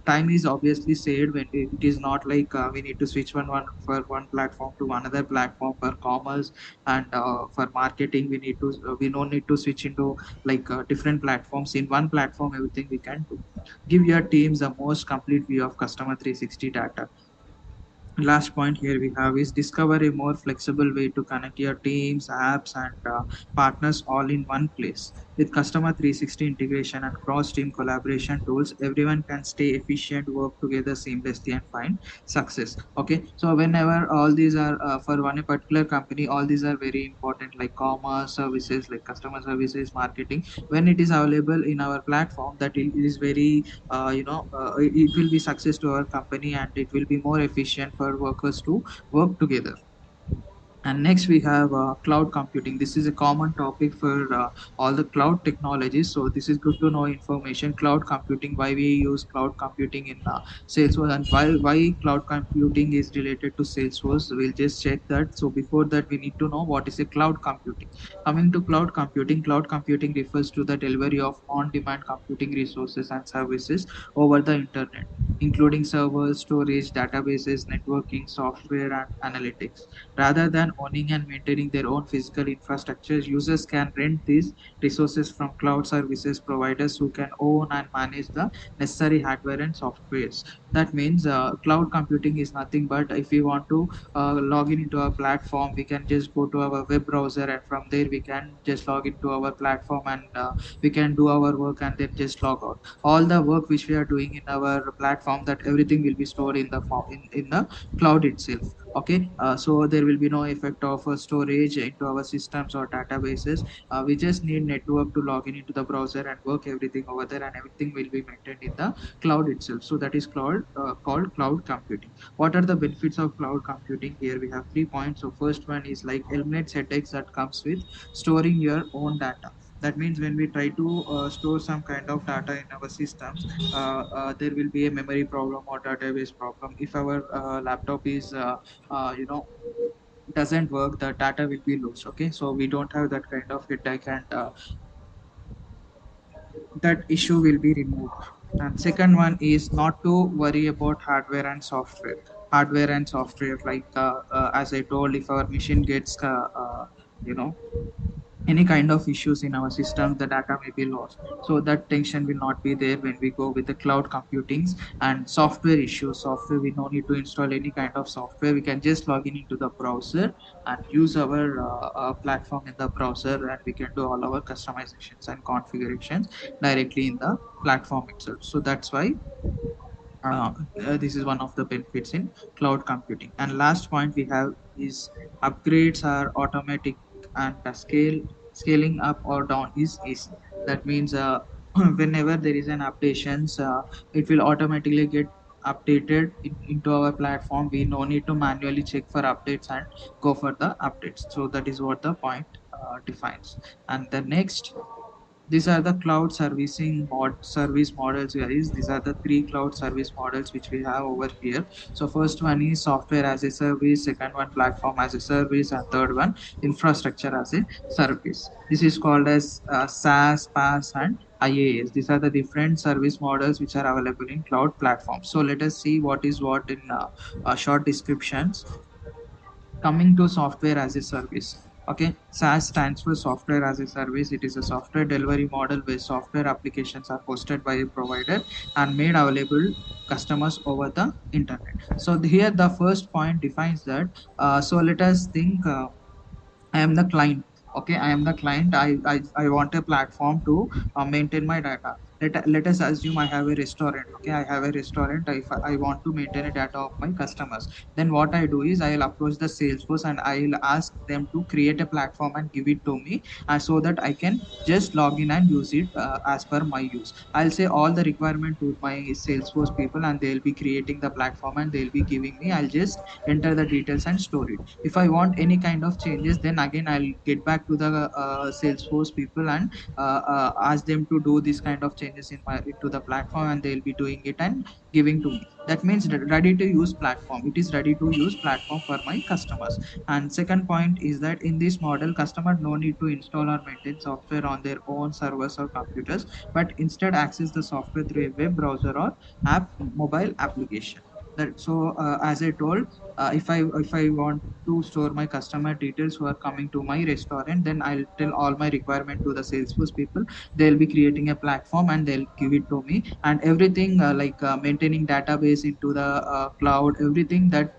Time is obviously saved when it is not like we need to switch one for one platform to another platform. For commerce and for marketing, we don't need to switch into like different platforms. In one platform everything we can do. Give your teams the most complete view of customer 360 data. Last point here we have is discover a more flexible way to connect your teams, apps, and partners all in one place. With customer 360 integration and cross team collaboration tools, everyone can stay efficient, work together seamlessly, and find success. Okay, so whenever all these are for one particular company, all these are very important, like commerce services, like customer services, marketing. When it is available in our platform, that it is very it will be success to our company, and it will be more efficient for workers to work together. And next we have cloud computing. This is a common topic for all the cloud technologies. So this is good to know information. Cloud computing, why we use cloud computing in Salesforce, and why cloud computing is related to Salesforce. We'll just check that. So before that, we need to know what is a cloud computing. Coming to cloud computing refers to the delivery of on-demand computing resources and services over the internet, including servers, storage, databases, networking, software, and analytics. Rather than owning and maintaining their own physical infrastructure, users can rent these resources from cloud services providers who can own and manage the necessary hardware and softwares. That means cloud computing is nothing but if we want to log in into our platform, we can just go to our web browser, and from there we can just log into our platform, and we can do our work and then just log out. All the work which we are doing in our platform, that everything will be stored in the in the cloud itself. Okay, so there will be no effect of storage into our systems or databases. We just need network to log in into the browser and work everything over there, and everything will be maintained in the cloud itself. So that is called cloud computing. What are the benefits of cloud computing? Here we have 3 points. So first one is like eliminate headaches that comes with storing your own data. That means when we try to store some kind of data in our systems, there will be a memory problem or database problem. If our laptop is you know doesn't work, the data will be lost. Okay, so we don't have that kind of headache, and that issue will be removed. And second one is not to worry about hardware and software, like as I told, if our machine gets you know any kind of issues in our system, the data may be lost. So that tension will not be there when we go with the cloud computings. And software issues, software, we no need to install any kind of software. We can just log in into the browser and use our platform in the browser, and we can do all our customizations and configurations directly in the platform itself. So that's why This is one of the benefits in cloud computing. And last point we have is upgrades are automatic, and the scaling up or down is easy. That means whenever there is an updations, it will automatically get updated into our platform. We no need to manually check for updates and go for the updates. So that is what the point defines. And the next, these are the cloud service models, guys. These are the three cloud service models which we have over here. So first one is software as a service, second one platform as a service, and third one infrastructure as a service. This is called as SaaS, PaaS, and IaaS. These are the different service models which are available in cloud platforms. So let us see what is what in short descriptions. Coming to software as a service. Okay, SaaS stands for software as a service. It is a software delivery model where software applications are hosted by a provider and made available customers over the internet. So here the first point defines that. So let us think. I am the client. Okay, I am the client. I want a platform to maintain my data. Let us assume I have a restaurant. Okay, I have a restaurant. If I want to maintain a data of my customers, then what I do is I'll approach the Salesforce and I'll ask them to create a platform and give it to me, so that I can just log in and use it as per my use. I'll say all the requirement to my Salesforce people, and they'll be creating the platform and they'll be giving me. I'll just enter the details and store it. If I want any kind of changes, then again I'll get back to the Salesforce people and ask them to do this kind of changes into the platform, and they'll be doing it and giving to me. That means ready to use platform. It is ready to use platform for my customers. And second point is that in this model, customer no need to install or maintain software on their own servers or computers, but instead access the software through a web browser or app mobile application. That so as I told, if I want to store my customer details who are coming to my restaurant, then I'll tell all my requirement to the Salesforce people. They'll be creating a platform and they'll give it to me, and everything like maintaining database into the cloud, everything that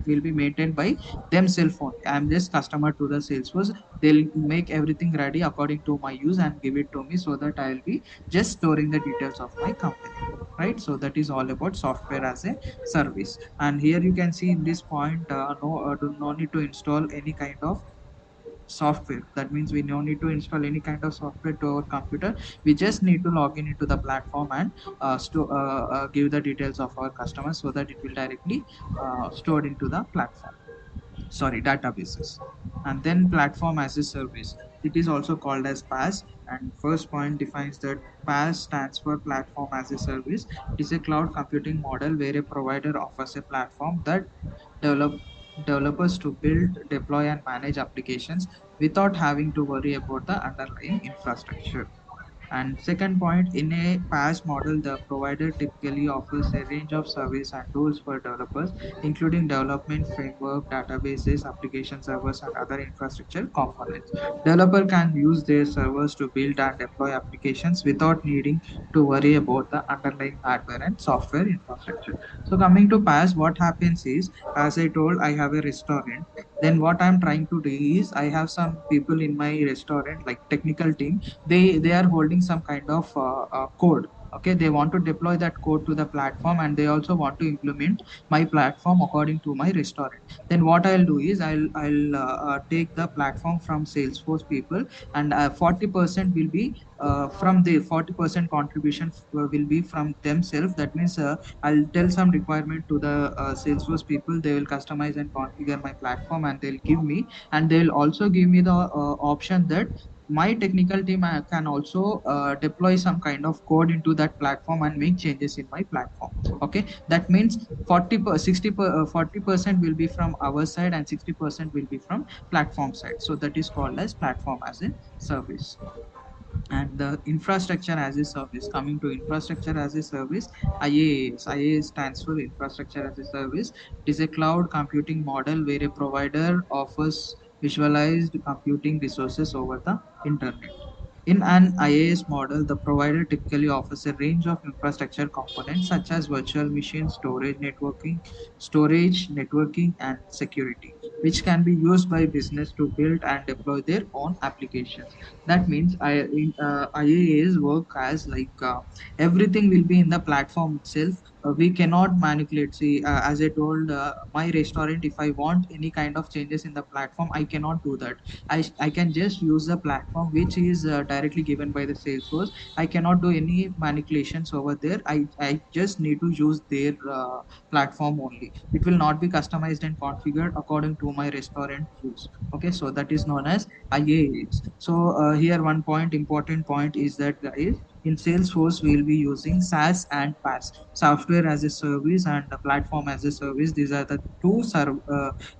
will be maintained by themselves only. I'm just customer to the Salesforce. They'll make everything ready according to my use and give it to me, so that I'll be just storing the details of my company. Right, so that is all about software as a service. And here you can see in this point, no need to install any kind of software. That means we no need to install any kind of software to our computer. We just need to log in into the platform and give the details of our customers, so that it will directly stored into the platform, sorry, databases. And then platform as a service, it is also called as PaaS. And first point defines that PaaS stands for platform as a service. It is a cloud computing model where a provider offers a platform that develop developers to build, deploy, and manage applications without having to worry about the underlying infrastructure. And second point, in a PaaS model, the provider typically offers a range of service and tools for developers, including development framework, databases, application servers, and other infrastructure components. Developer can use their servers to build and deploy applications without needing to worry about the underlying hardware and software infrastructure. So coming to PaaS, what happens is, as I told, I have a restaurant. Then what I'm trying to do is, I have some people in my restaurant, like technical team. They are holding some kind of code. Okay, they want to deploy that code to the platform, and they also want to implement my platform according to my restaurant. Then what I'll do is, I'll take the platform from Salesforce people, and 40% will be from the 40% contribution will be from themselves. That means I'll tell some requirement to the Salesforce people. They will customize and configure my platform, and they'll give me, and they'll also give me the option that my technical team can also deploy some kind of code into that platform and make changes in my platform. Okay, that means 40% will be from our side, and 60% will be from platform side. So that is called as platform as a service. And the infrastructure as a service, coming to infrastructure as a service, IaaS stands for infrastructure as a service. It is a cloud computing model where a provider offers visualized computing resources over the internet. In an IaaS model, the provider typically offers a range of infrastructure components such as virtual machine, storage, networking, and security, which can be used by business to build and deploy their own applications. That means IaaS work as like everything will be in the platform itself. we cannot manipulate. See, as I told, my restaurant, if I want any kind of changes in the platform, I cannot do that. I can just use the platform which is directly given by the Salesforce. I cannot do any manipulations over there. I just need to use their platform only. It will not be customized and configured according to my restaurant use. Okay, so that is known as IaaS. So here one point, important point is that, guys, in Salesforce, we'll be using SaaS and PaaS, software as a service and the platform as a service. These are the two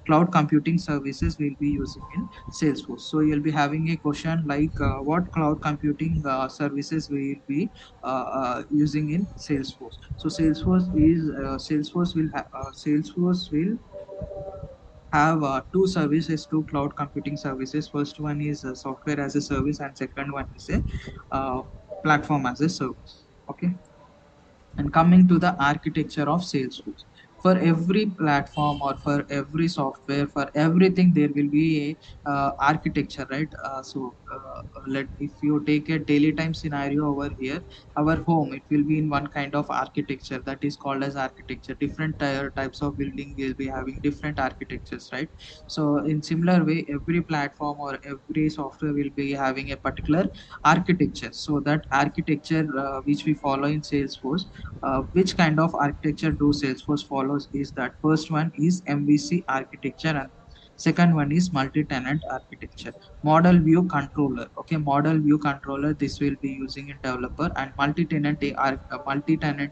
cloud computing services we'll be using in Salesforce. So you'll be having a question like, what cloud computing services we will be using in Salesforce. So Salesforce will have two services, two cloud computing services. First one is software as a service, and second one is a uh, platform as a service. Okay, and coming to the architecture of Salesforce, for every platform or for every software, for everything there will be a architecture, right? Let if you take a daily time scenario over here, our home, it will be in one kind of architecture that is called as architecture. Different types of building will be having different architectures, right? So in similar way, every platform or every software will be having a particular architecture. So that architecture which we follow in Salesforce, which kind of architecture do Salesforce follows is that first one is MVC architecture, and second one is multi-tenant architecture. Model view controller. Okay, model view controller. This will be using in developer, and multi-tenant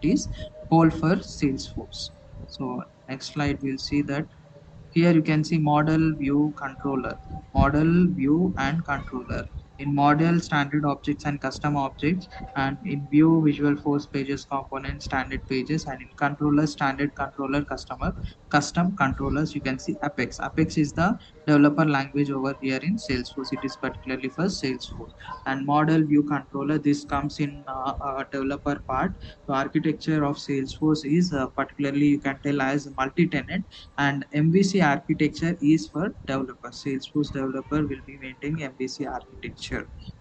is whole for Salesforce. So next slide we'll see that. Here you can see model view controller, model view and controller. In model, standard objects and custom objects, and in view, visual force pages, component, standard pages, and in controller, standard controller, customer, custom controllers. You can see Apex. Apex is the developer language over here in Salesforce. It is particularly for Salesforce. And model view controller, this comes in developer part. So architecture of Salesforce is particularly, you can tell, as multi-tenant, and MVC architecture is for developers. Salesforce developer will be maintaining MVC architecture.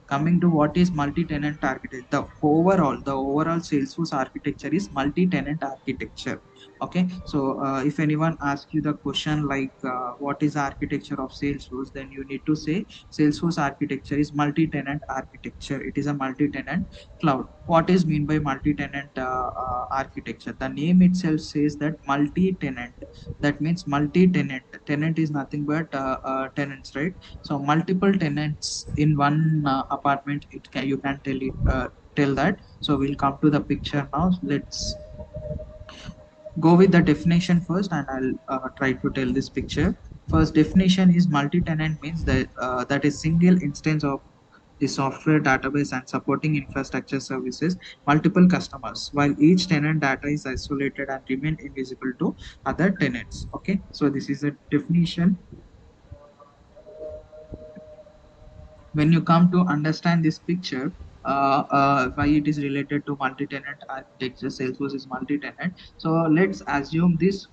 Coming to what is multi-tenant architecture, the overall Salesforce architecture is multi-tenant architecture. Okay, so if anyone asks you the question like, what is architecture of Salesforce, then you need to say Salesforce architecture is multi-tenant architecture. It is a multi-tenant cloud. What is mean by multi-tenant architecture? The name itself says that multi-tenant, that means multi-tenant. Tenant is nothing but tenants, right? So multiple tenants in one apartment, you can tell that. So we'll come to the picture now. Let's go with the definition first, and I'll try to tell this picture. First definition is multi-tenant means that is single instance of the software database and supporting infrastructure services multiple customers, while each tenant data is isolated and remain invisible to other tenants. Okay, so this is a definition. When you come to understand this picture, why it is related to multi-tenant architecture, Salesforce is multi-tenant. So let's assume this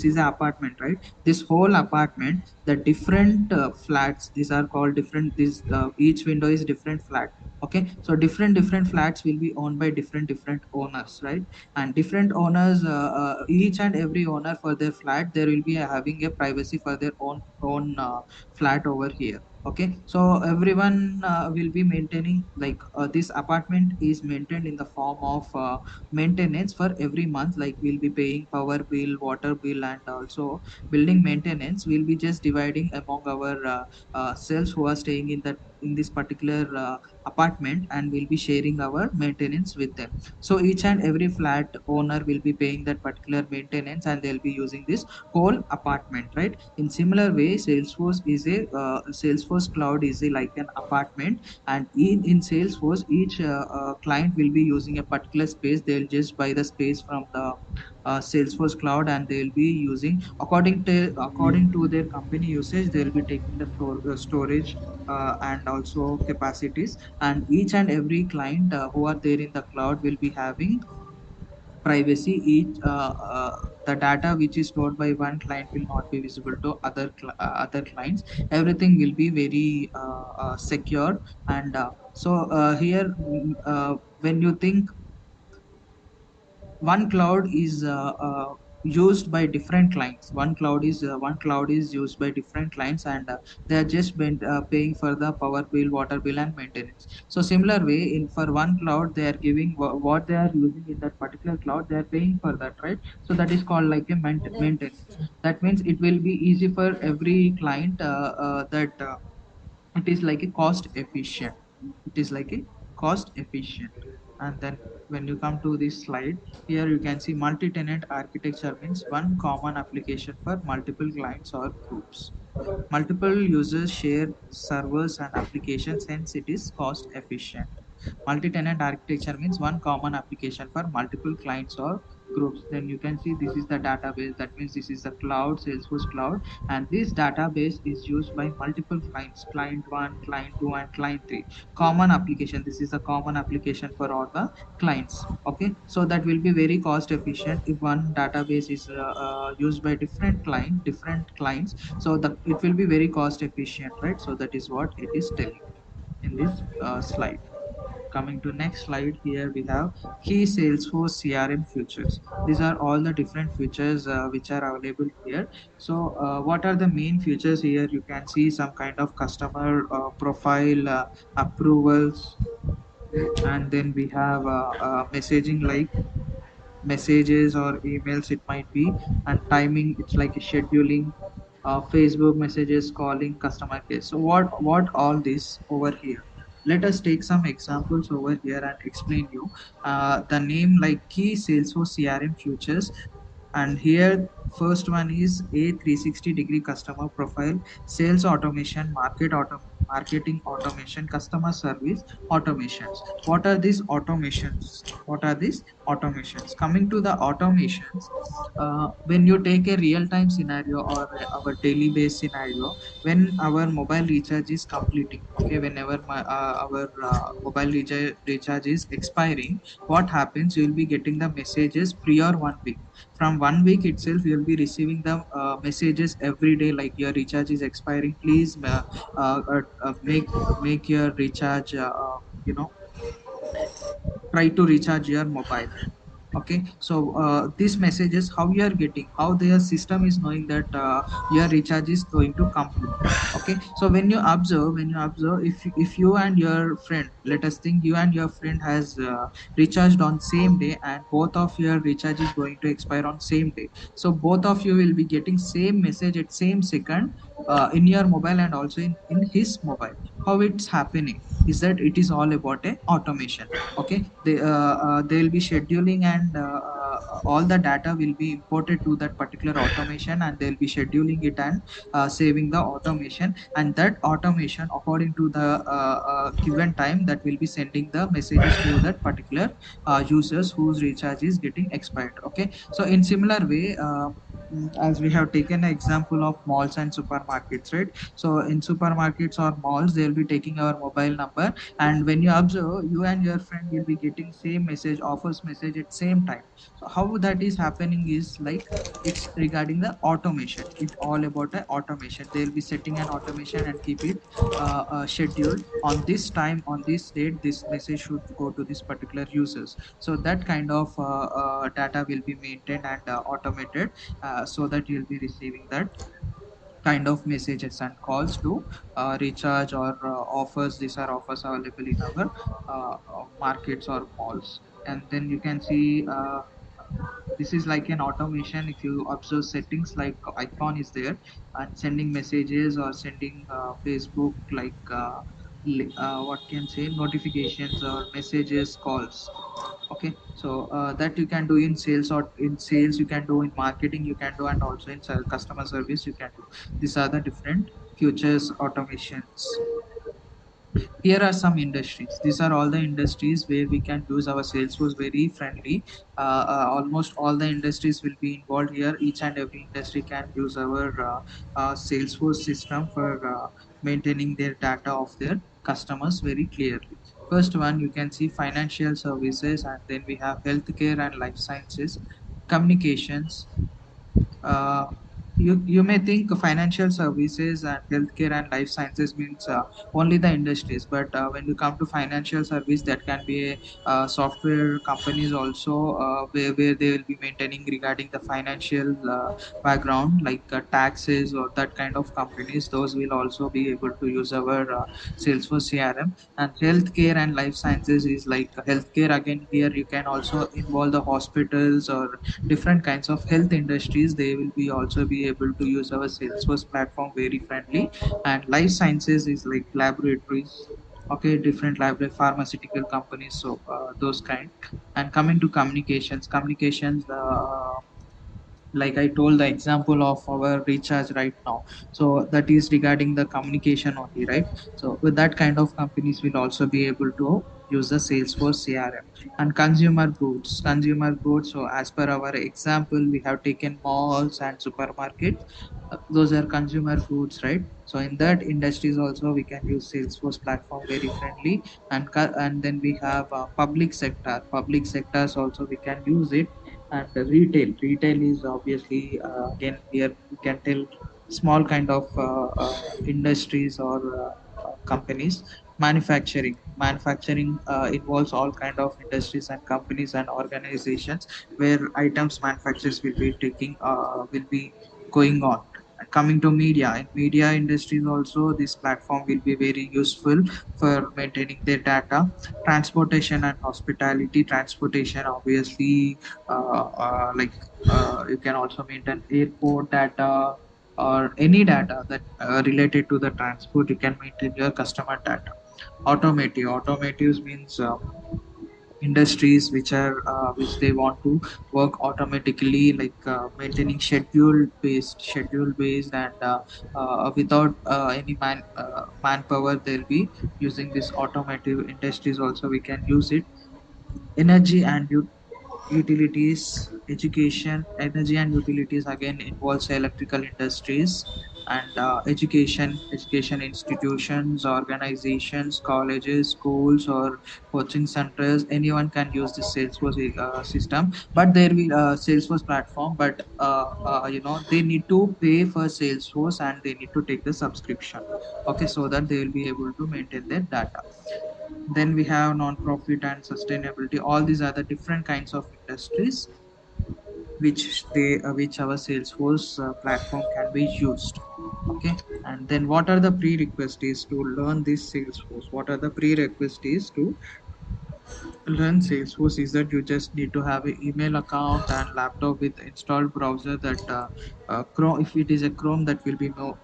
is an apartment, right? This whole apartment, the different flats, these are called different, this each window is different flat. Okay, so different flats will be owned by different owners, right? And different owners, each and every owner for their flat, there will be having a privacy for their own flat over here. Okay, so everyone will be maintaining, like, this apartment is maintained in the form of maintenance for every month, like we'll be paying power bill, water bill, and also building maintenance. We'll be just dividing among our cells who are staying in this particular apartment, and we'll be sharing our maintenance with them. So each and every flat owner will be paying that particular maintenance, and they'll be using this whole apartment, right? In similar way, Salesforce cloud is like an apartment, and in Salesforce, each client will be using a particular space. They'll just buy the space from the Salesforce cloud, and they'll be using according to their company usage. They'll be taking the storage and also capacities, and each and every client who are there in the cloud will be having privacy. The data which is stored by one client will not be visible to other clients. Everything will be very secure. And here, when you think one cloud is used by different clients. One cloud is used by different clients, and they are just been paying for the power bill, water bill, and maintenance. So similar way, in for one cloud they are giving what they are using in that particular cloud, they are paying for that, right? So that is called like a maintenance. That means it will be easy for every client, that it is like a cost efficient. It is like a cost efficient. And then when you come to this slide, here you can see multi-tenant architecture means one common application for multiple clients or groups. Multiple users share servers and applications, hence it is cost efficient. Multi-tenant architecture means one common application for multiple clients or groups. Then you can see this is the database. That means this is the cloud, Salesforce cloud, and this database is used by multiple clients, client one, client two, and client three. Common application. This is a common application for all the clients. Okay, so that will be very cost efficient if one database is used by different clients. So that it will be very cost efficient, right? So that is what it is telling in this slide. Coming to next slide, here we have key Salesforce CRM features. These are all the different features which are available here. So what are the main features here? You can see some kind of customer profile, approvals, and then we have messaging like messages or emails it might be, and timing it's like a scheduling, Facebook messages, calling, customer care. So what all this over here, let us take some examples over here and explain you the name like key Salesforce CRM features. And here first one is a 360-degree customer profile, sales automation, marketing automation, customer service automations. What are these automations? Coming to the automations, when you take a real time scenario or our daily based scenario, when our mobile recharge is completing, okay, whenever our mobile recharge is expiring, what happens, you will be getting the messages prior 1 week. From 1 week itself you will be receiving the messages every day, like your recharge is expiring, please make your recharge, you know try to recharge your mobile. Okay, so these messages how you are getting, how their system is knowing that your recharge is going to complete. Okay, so when you observe, if you and your friend, let us think you and your friend has recharged on same day, and both of your recharge is going to expire on same day, so both of you will be getting same message at same second, in your mobile and also in his mobile. How it's happening is that it is all about a automation. Okay, they'll be scheduling, and all the data will be imported to that particular automation, and they'll be scheduling it and saving the automation, and that automation according to the given time, that will be sending the messages to that particular users whose recharge is getting expired. Okay, so in similar way, as we have taken an example of malls and supermarkets, right? So in supermarkets or malls, they'll be taking our mobile number, and when you observe, you and your friend will be getting same message, offers message at same time. So how that is happening is like, it's regarding the automation. It all about the automation. They'll be setting an automation and keep it scheduled on this time, on this date, this message should go to this particular users. So that kind of data will be maintained and automated, so that you'll be receiving that kind of messages and calls to recharge or offers. These are offers available in our markets or malls. And then you can see this is like an automation. If you observe settings, like icon is there, and sending messages or sending Facebook, like what can say, notifications or messages, calls. Okay, so that you can do in sales, or in sales you can do, in marketing you can do, and also in customer service you can do. These are the different futures automations. Here are some industries. These are all the industries where we can use our Salesforce very friendly. Almost all the industries will be involved here. Each and every industry can use our Salesforce system for maintaining their data of their customers very clearly. First one, you can see financial services, and then we have healthcare and life sciences, communications, uh, you may think financial services and healthcare and life sciences means only the industries, but when you come to financial service, that can be a software companies also, where they will be maintaining regarding the financial background, like taxes or that kind of companies. Those will also be able to use our Salesforce CRM. And healthcare and life sciences is like healthcare. Again, here you can also involve the hospitals or different kinds of health industries. They will be also be able to use our Salesforce platform very friendly. And life sciences is like laboratories, okay, different library pharmaceutical companies, so those kind. And coming to communications, like I told the example of our recharge right now. So that is regarding the communication only, right? So with that kind of companies will also be able to use the Salesforce CRM. And consumer goods. So as per our example, we have taken malls and supermarkets. Those are consumer goods, right? So in that industries also we can use Salesforce platform very friendly. And then we have public sectors also we can use it. And the retail is obviously, again here we can tell small kind of industries or companies. Manufacturing involves all kind of industries and companies and organizations where items manufacturers will be going on. And coming to media, in media industries also this platform will be very useful for maintaining their data. Transportation and hospitality. Transportation obviously, like you can also maintain airport data or any data that related to the transport. You can maintain your customer data. Automatives means industries which they want to work automatically, like maintaining schedule based, and without any manpower, they'll be using this automotive industries also we can use it. Energy and utilities. Energy and utilities again involves electrical industries. And education institutions, organizations, colleges, schools, or coaching centers. Anyone can use this Salesforce system, but there will Salesforce platform. But they need to pay for Salesforce and they need to take the subscription. Okay, so that they will be able to maintain their data. Then we have non-profit and sustainability. All these are the different kinds of industries which our Salesforce platform can be used. Okay, and then what are the prerequisites to learn this Salesforce? What are the prerequisites to learn Salesforce? Is that you just need to have an email account and laptop with installed browser. That Chrome, if it is a Chrome, that will be more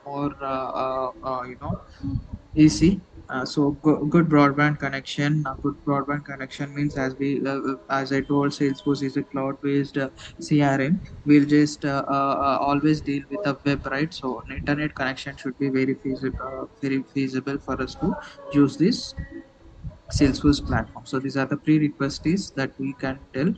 easy. Good broadband connection. Good broadband connection means, as I told, Salesforce is a cloud-based CRM. We'll just always deal with a web, right? So an internet connection should be very feasible for us to use this Salesforce platform. So these are the prerequisites that we can tell.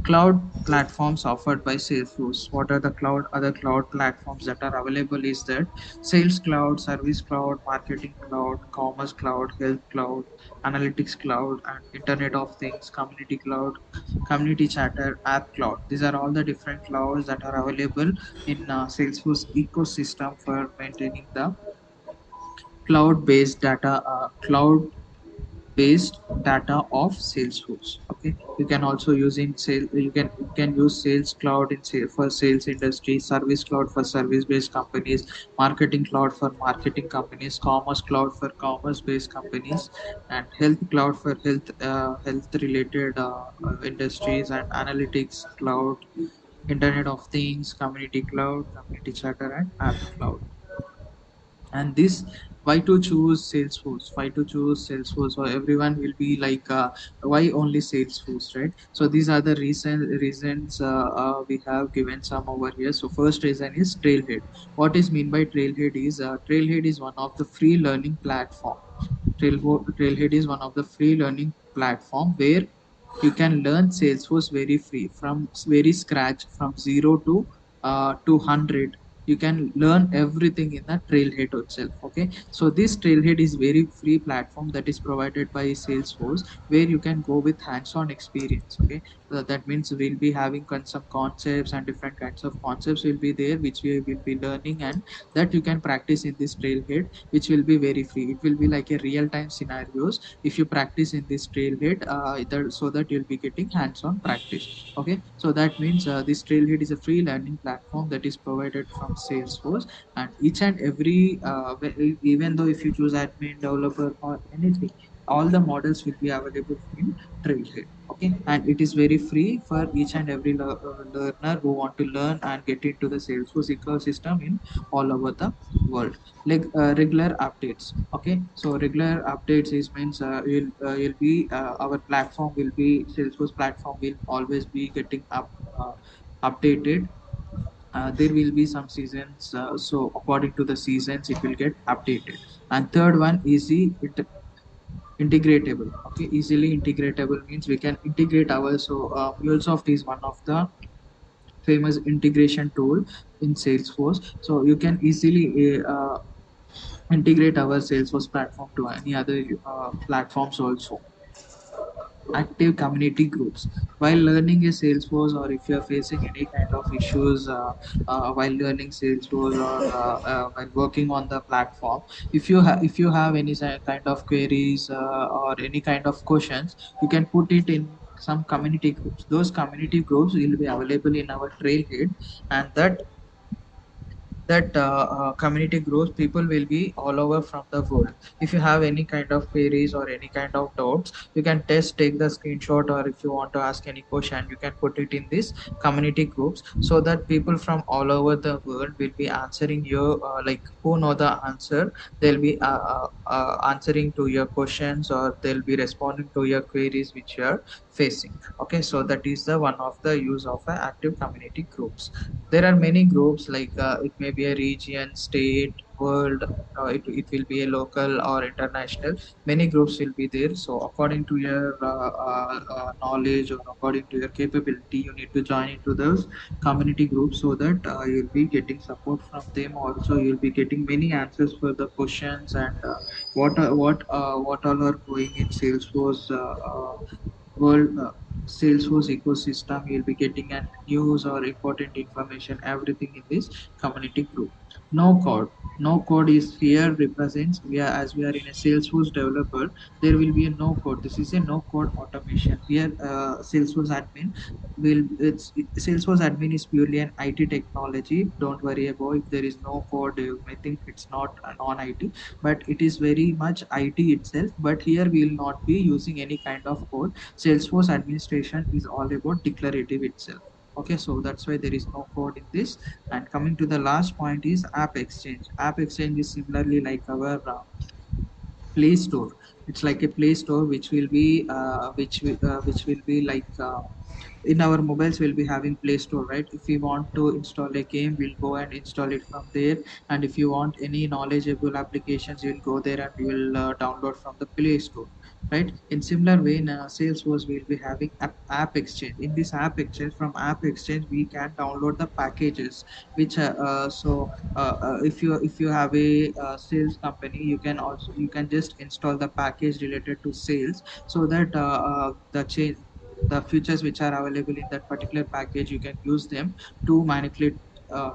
Cloud platforms offered by Salesforce. What are the other cloud platforms that are available? Is that Sales Cloud, Service Cloud, Marketing Cloud, Commerce Cloud, Health Cloud, Analytics Cloud, and Internet of Things, Community Cloud, Community Chatter, App Cloud. These are all the different clouds that are available in Salesforce ecosystem for maintaining the cloud based data of Salesforce. Okay, you can also use in sale. You can use Sales Cloud for sales industry, Service Cloud for service based companies, Marketing Cloud for marketing companies, Commerce Cloud for commerce based companies, and Health Cloud for health related industries, and Analytics Cloud, Internet of Things, Community Cloud, Community Chatter, and App Cloud. And this, why to choose Salesforce? So everyone will be like, why only Salesforce, right? So these are the reasons we have given some over here. So first reason is Trailhead. What is mean by Trailhead is, Trailhead is one of the free learning platform. Trailhead is one of the free learning platform where you can learn Salesforce very free, from very scratch, from 0 to 100. You can learn everything in the Trailhead itself. Okay, so this Trailhead is very free platform that is provided by Salesforce, where you can go with hands-on experience. Okay, that means we'll be having some concepts and different kinds of concepts will be there, which we will be learning, and that you can practice in this Trailhead, which will be very free. It will be like a real-time scenarios if you practice in this Trailhead, so that you'll be getting hands-on practice. Okay, so that means this Trailhead is a free learning platform that is provided from Salesforce, and each and every even though if you choose admin, developer, or anything, all the models will be available in Trailhead. Okay, and it is very free for each and every learner who want to learn and get into the Salesforce ecosystem in all over the world. Like regular updates. Okay, so regular updates is means you'll be our platform will be Salesforce platform will always be getting updated. There will be some seasons, so according to the seasons it will get updated. And third one is the integratable. Okay, easily integratable means we can integrate our, so MuleSoft is one of the famous integration tool in Salesforce, so you can easily integrate our Salesforce platform to any other platforms also. Active community groups. While learning a Salesforce, or if you are facing any kind of issues while learning Salesforce, or while working on the platform, if you have any kind of queries or any kind of questions, you can put it in some community groups. Those community groups will be available in our Trailhead, and that community grows, people will be all over from the world. If you have any kind of queries or any kind of doubts, you can take the screenshot, or if you want to ask any question, you can put it in this community groups, so that people from all over the world will be answering you, like who know the answer, they'll be answering to your questions, or they'll be responding to your queries which you are facing. Okay, so that is the one of the use of active community groups. There are many groups, like it may be a region, state, world, it will be a local or international. Many groups will be there, so according to your knowledge, or according to your capability, you need to join into those community groups, so that you'll be getting support from them. Also, you'll be getting many answers for the questions, and what all are going in Salesforce world, Salesforce ecosystem. You'll be getting a news or important information, everything in this community group. No code. No code is here represents, we are, as we are in a Salesforce developer, there will be a no code. This is a no code automation. Here, Salesforce admin will it's Salesforce admin is purely an IT technology. Don't worry about if there is no code. You may think it's not a non-IT, but it is very much IT itself. But here we will not be using any kind of code. Salesforce administration is all about declarative itself. Okay, so that's why there is no code in this. And coming to the last point is App Exchange. App Exchange is similarly like our Play Store. It's like a Play Store which will be which will be like in our mobiles we'll be having Play Store, right? If we want to install a game, we'll go and install it from there. And if you want any knowledgeable applications, you'll go there and you will download from the Play Store, right? In similar way, in Salesforce we'll be having app exchange. In this app exchange, from app exchange we can download the packages which if you have a sales company, you can also, you can just install the package related to sales, so that the features which are available in that particular package, you can use them to manipulate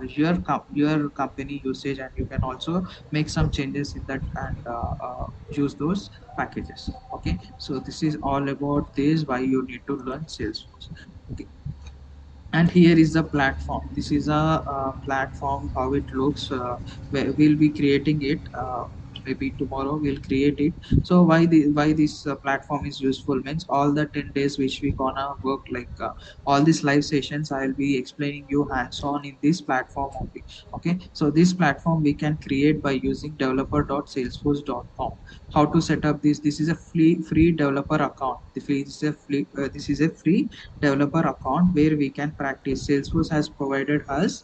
your company usage, and you can also make some changes in that, and use those packages. Okay, so this is all about this, why you need to learn Salesforce. Okay, and here is the platform. This is a, platform, how it looks, where we'll be creating it, maybe tomorrow we'll create it. So why this platform is useful means, all the 10 days which we gonna work, like all these live sessions I'll be explaining you hands on in this platform only. Okay, so this platform we can create by using developer.salesforce.com. How to set up this is a free developer account. This is a free developer account where we can practice. Salesforce has provided us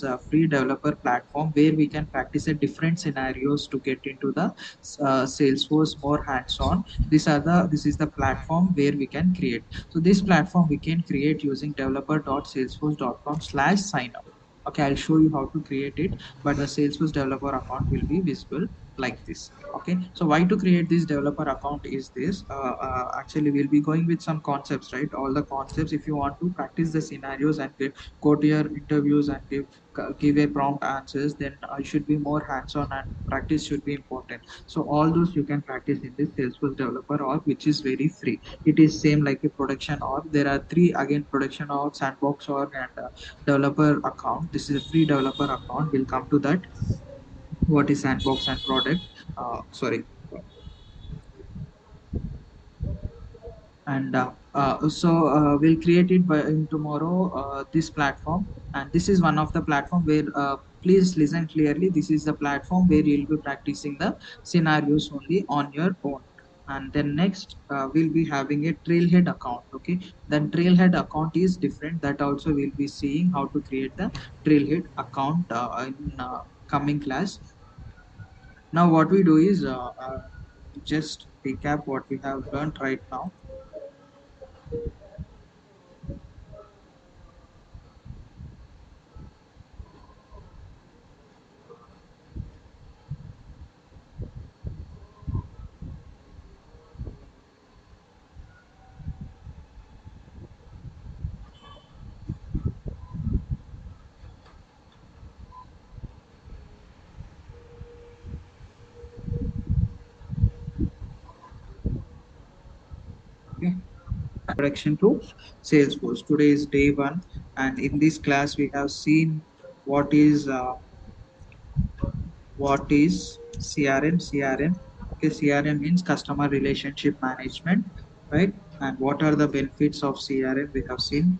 a free developer platform where we can practice a different scenarios to get into the Salesforce more hands-on. This is the platform where we can create. So this platform we can create using developer.salesforce.com/signup. Okay, I'll show you how to create it, but the Salesforce developer account will be visible like this. Okay, so why to create this developer account is this, actually we'll be going with some concepts, right? All the concepts, if you want to practice the scenarios and go to your interviews and give a prompt answers, then you should be more hands-on and practice should be important. So all those you can practice in this Salesforce developer org, which is very free. It is same like a production org. There are three again: production org, sandbox org, and developer account. This is a free developer account. We'll come to that. What is sandbox and product? Sorry. And we'll create it by in tomorrow, this platform, and this is one of the platform where, please listen clearly, this is the platform where you'll be practicing the scenarios only on your own. And then next, we'll be having a trailhead account. Okay, the trailhead account is different. That also we'll be seeing how to create the trailhead account in coming class. Now what we do is, just recap what we have learned right now. Okay. Introduction to Salesforce. Today is day one, and in this class we have seen what is uh, what is CRM. CRM. Okay, CRM means customer relationship management, right? And what are the benefits of CRM? We have seen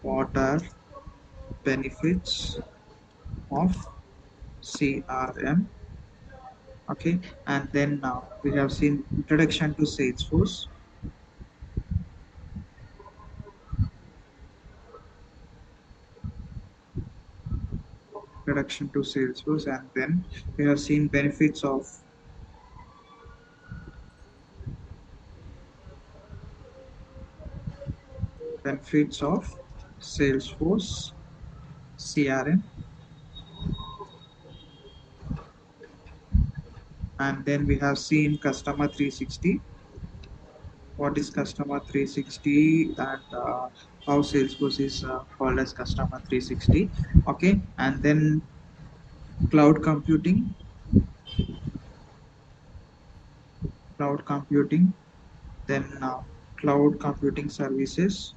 what are benefits of CRM. Okay, and then we have seen introduction to Salesforce. Introduction to Salesforce, and then we have seen benefits of Salesforce CRM, and then we have seen customer 360. What is customer 360, and how Salesforce is called as customer 360. Okay, and then cloud computing, cloud computing, then cloud computing services,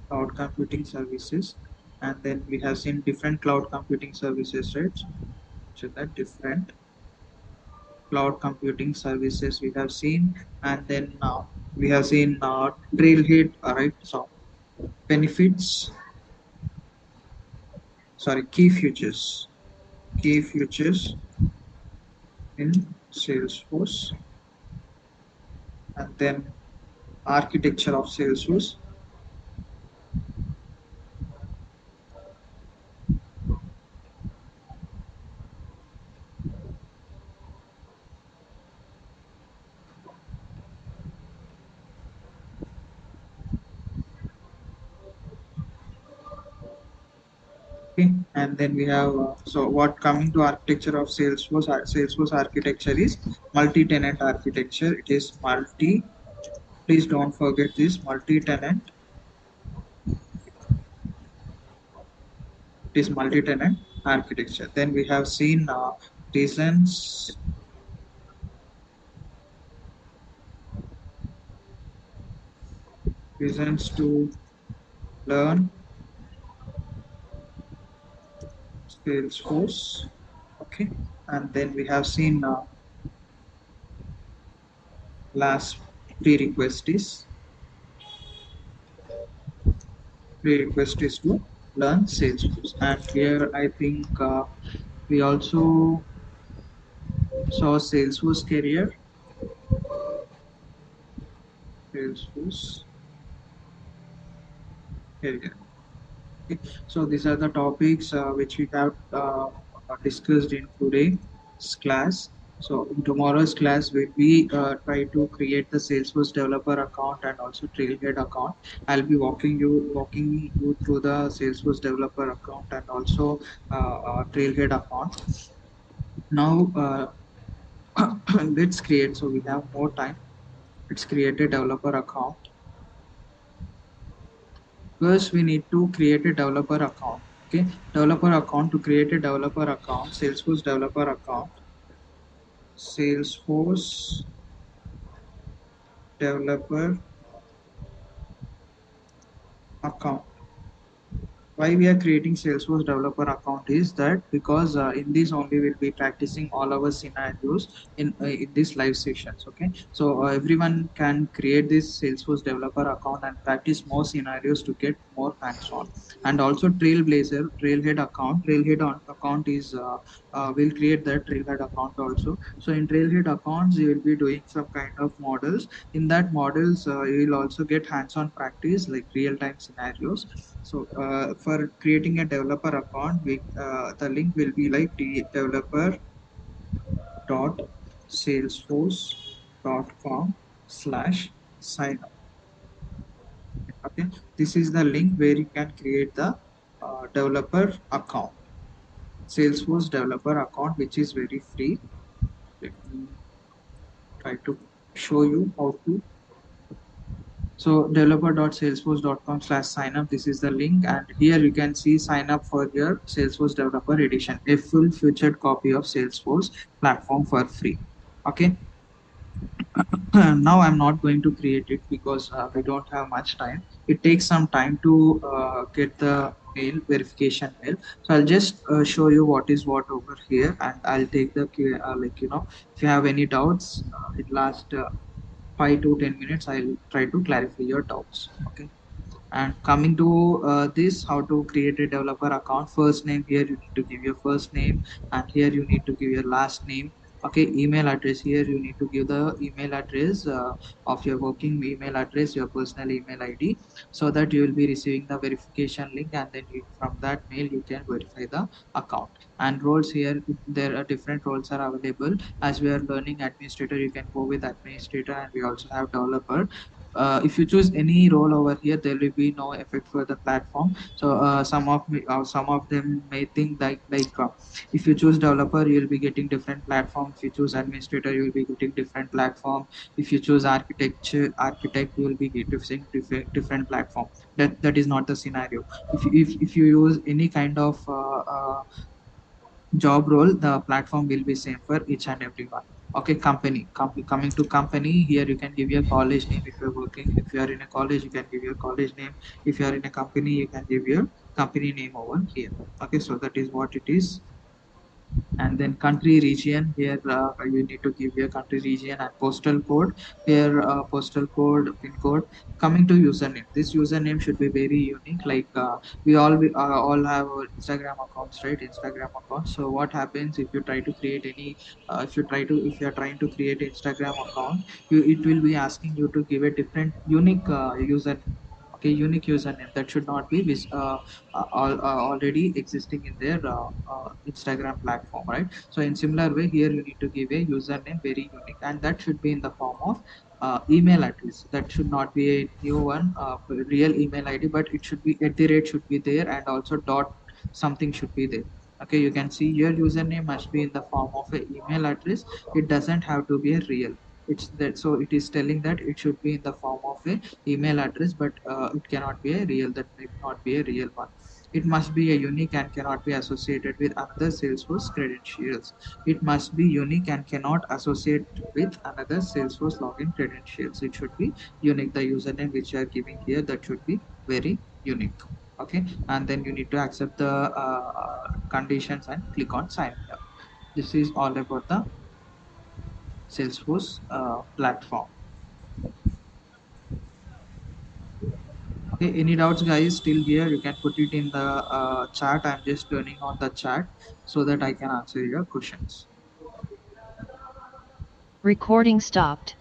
cloud computing services, and then we have seen different cloud computing services, right? So that different cloud computing services we have seen, and then we have seen trailhead. All right, so benefits, sorry, key features in Salesforce, and then architecture of Salesforce. Okay, and then we have so what coming to architecture of Salesforce. Salesforce architecture is multi-tenant architecture. It is multi. Please don't forget this multi-tenant. It is multi-tenant architecture. Then we have seen reasons reasons to learn Salesforce. Okay, and then we have seen last prerequisite is prerequisite is to learn Salesforce. And here I think we also saw Salesforce career, Salesforce career. Okay, so these are the topics which we have discussed in today's class. So in tomorrow's class, we try to create the Salesforce developer account and also Trailhead account. I'll be walking you through the Salesforce developer account and also Trailhead account. Now let's create. So we have more time. Let's create a developer account. First, we need to create a developer account. Okay, developer account. To create a developer account, Salesforce developer account, Salesforce developer account. Why we are creating Salesforce developer account is that because in this only we'll be practicing all our scenarios in this live sessions. Okay, so everyone can create this Salesforce developer account and practice more scenarios to get more hands-on. And also Trailhead account. Account is we'll create that Trailhead account also. So in Trailhead accounts you will be doing some kind of models. In that models you will also get hands-on practice like real-time scenarios. So for creating a developer account, the link will be like developer dot salesforce dot com slash sign up. Okay, this is the link where you can create the developer account, Salesforce developer account, which is very free. Let me try to show you how to. So developer.salesforce.com slash sign up. This is the link, and here you can see sign up for your Salesforce Developer Edition, a full featured copy of Salesforce platform for free. Okay. Now I'm not going to create it because we don't have much time. It takes some time to get the mail verification mail. So I'll just show you what is what over here, and I'll take the like if you have any doubts, it last 5 to 10 minutes. I'll try to clarify your doubts. Okay. And coming to this, how to create a developer account. First name, here you need to give your first name, and here you need to give your last name. Okay, email address, here you need to give the email address of your working email address, your personal email ID, so that you will be receiving the verification link, and then from that mail you can verify the account. And roles, here there are different roles are available. As we are learning administrator, you can go with administrator, and we also have developer. If you choose any role over here, there will be no effect for the platform. So some of them may think if you choose developer, you will be getting different platform. If you choose administrator, you will be getting different platform. If you choose architect, you will be getting different platform. That is not the scenario. If you use any kind of job role, the platform will be same for each and everyone. Okay, coming to company, here you can give your college name. If you're working, if you are in a college, you can give your college name. If you are in a company, you can give your company name over here. Okay, so that is what it is. And then country region, here you need to give your country region and postal code. Here postal code, pin code. Coming to username, this username should be very unique. Like we all have our Instagram accounts, right? Instagram accounts. So what happens if you try to create any if you are trying to create Instagram account, it will be asking you to give a different unique username. Okay, unique username that should not be already existing in their Instagram platform, right? So in similar way, here you need to give a username very unique, and that should be in the form of email address. That should not be a new one, real email ID, but it should be at the rate should be there, and also dot something should be there. Okay, you can see your username must be in the form of a email address. It doesn't have to be a real. It's that, so it is telling that it should be in the form of a email address, but it cannot be a real. That may not be a real one. It must be a unique and cannot be associated with another Salesforce credentials. It must be unique and cannot associate with another Salesforce login credentials. It should be unique. The username which you are giving here, that should be very unique. Okay, and then you need to accept the conditions and click on sign up. This is all about the Salesforce platform. Okay, any doubts, guys? Still here? You can put it in the chat. I'm just turning on the chat so that I can answer your questions. Recording stopped.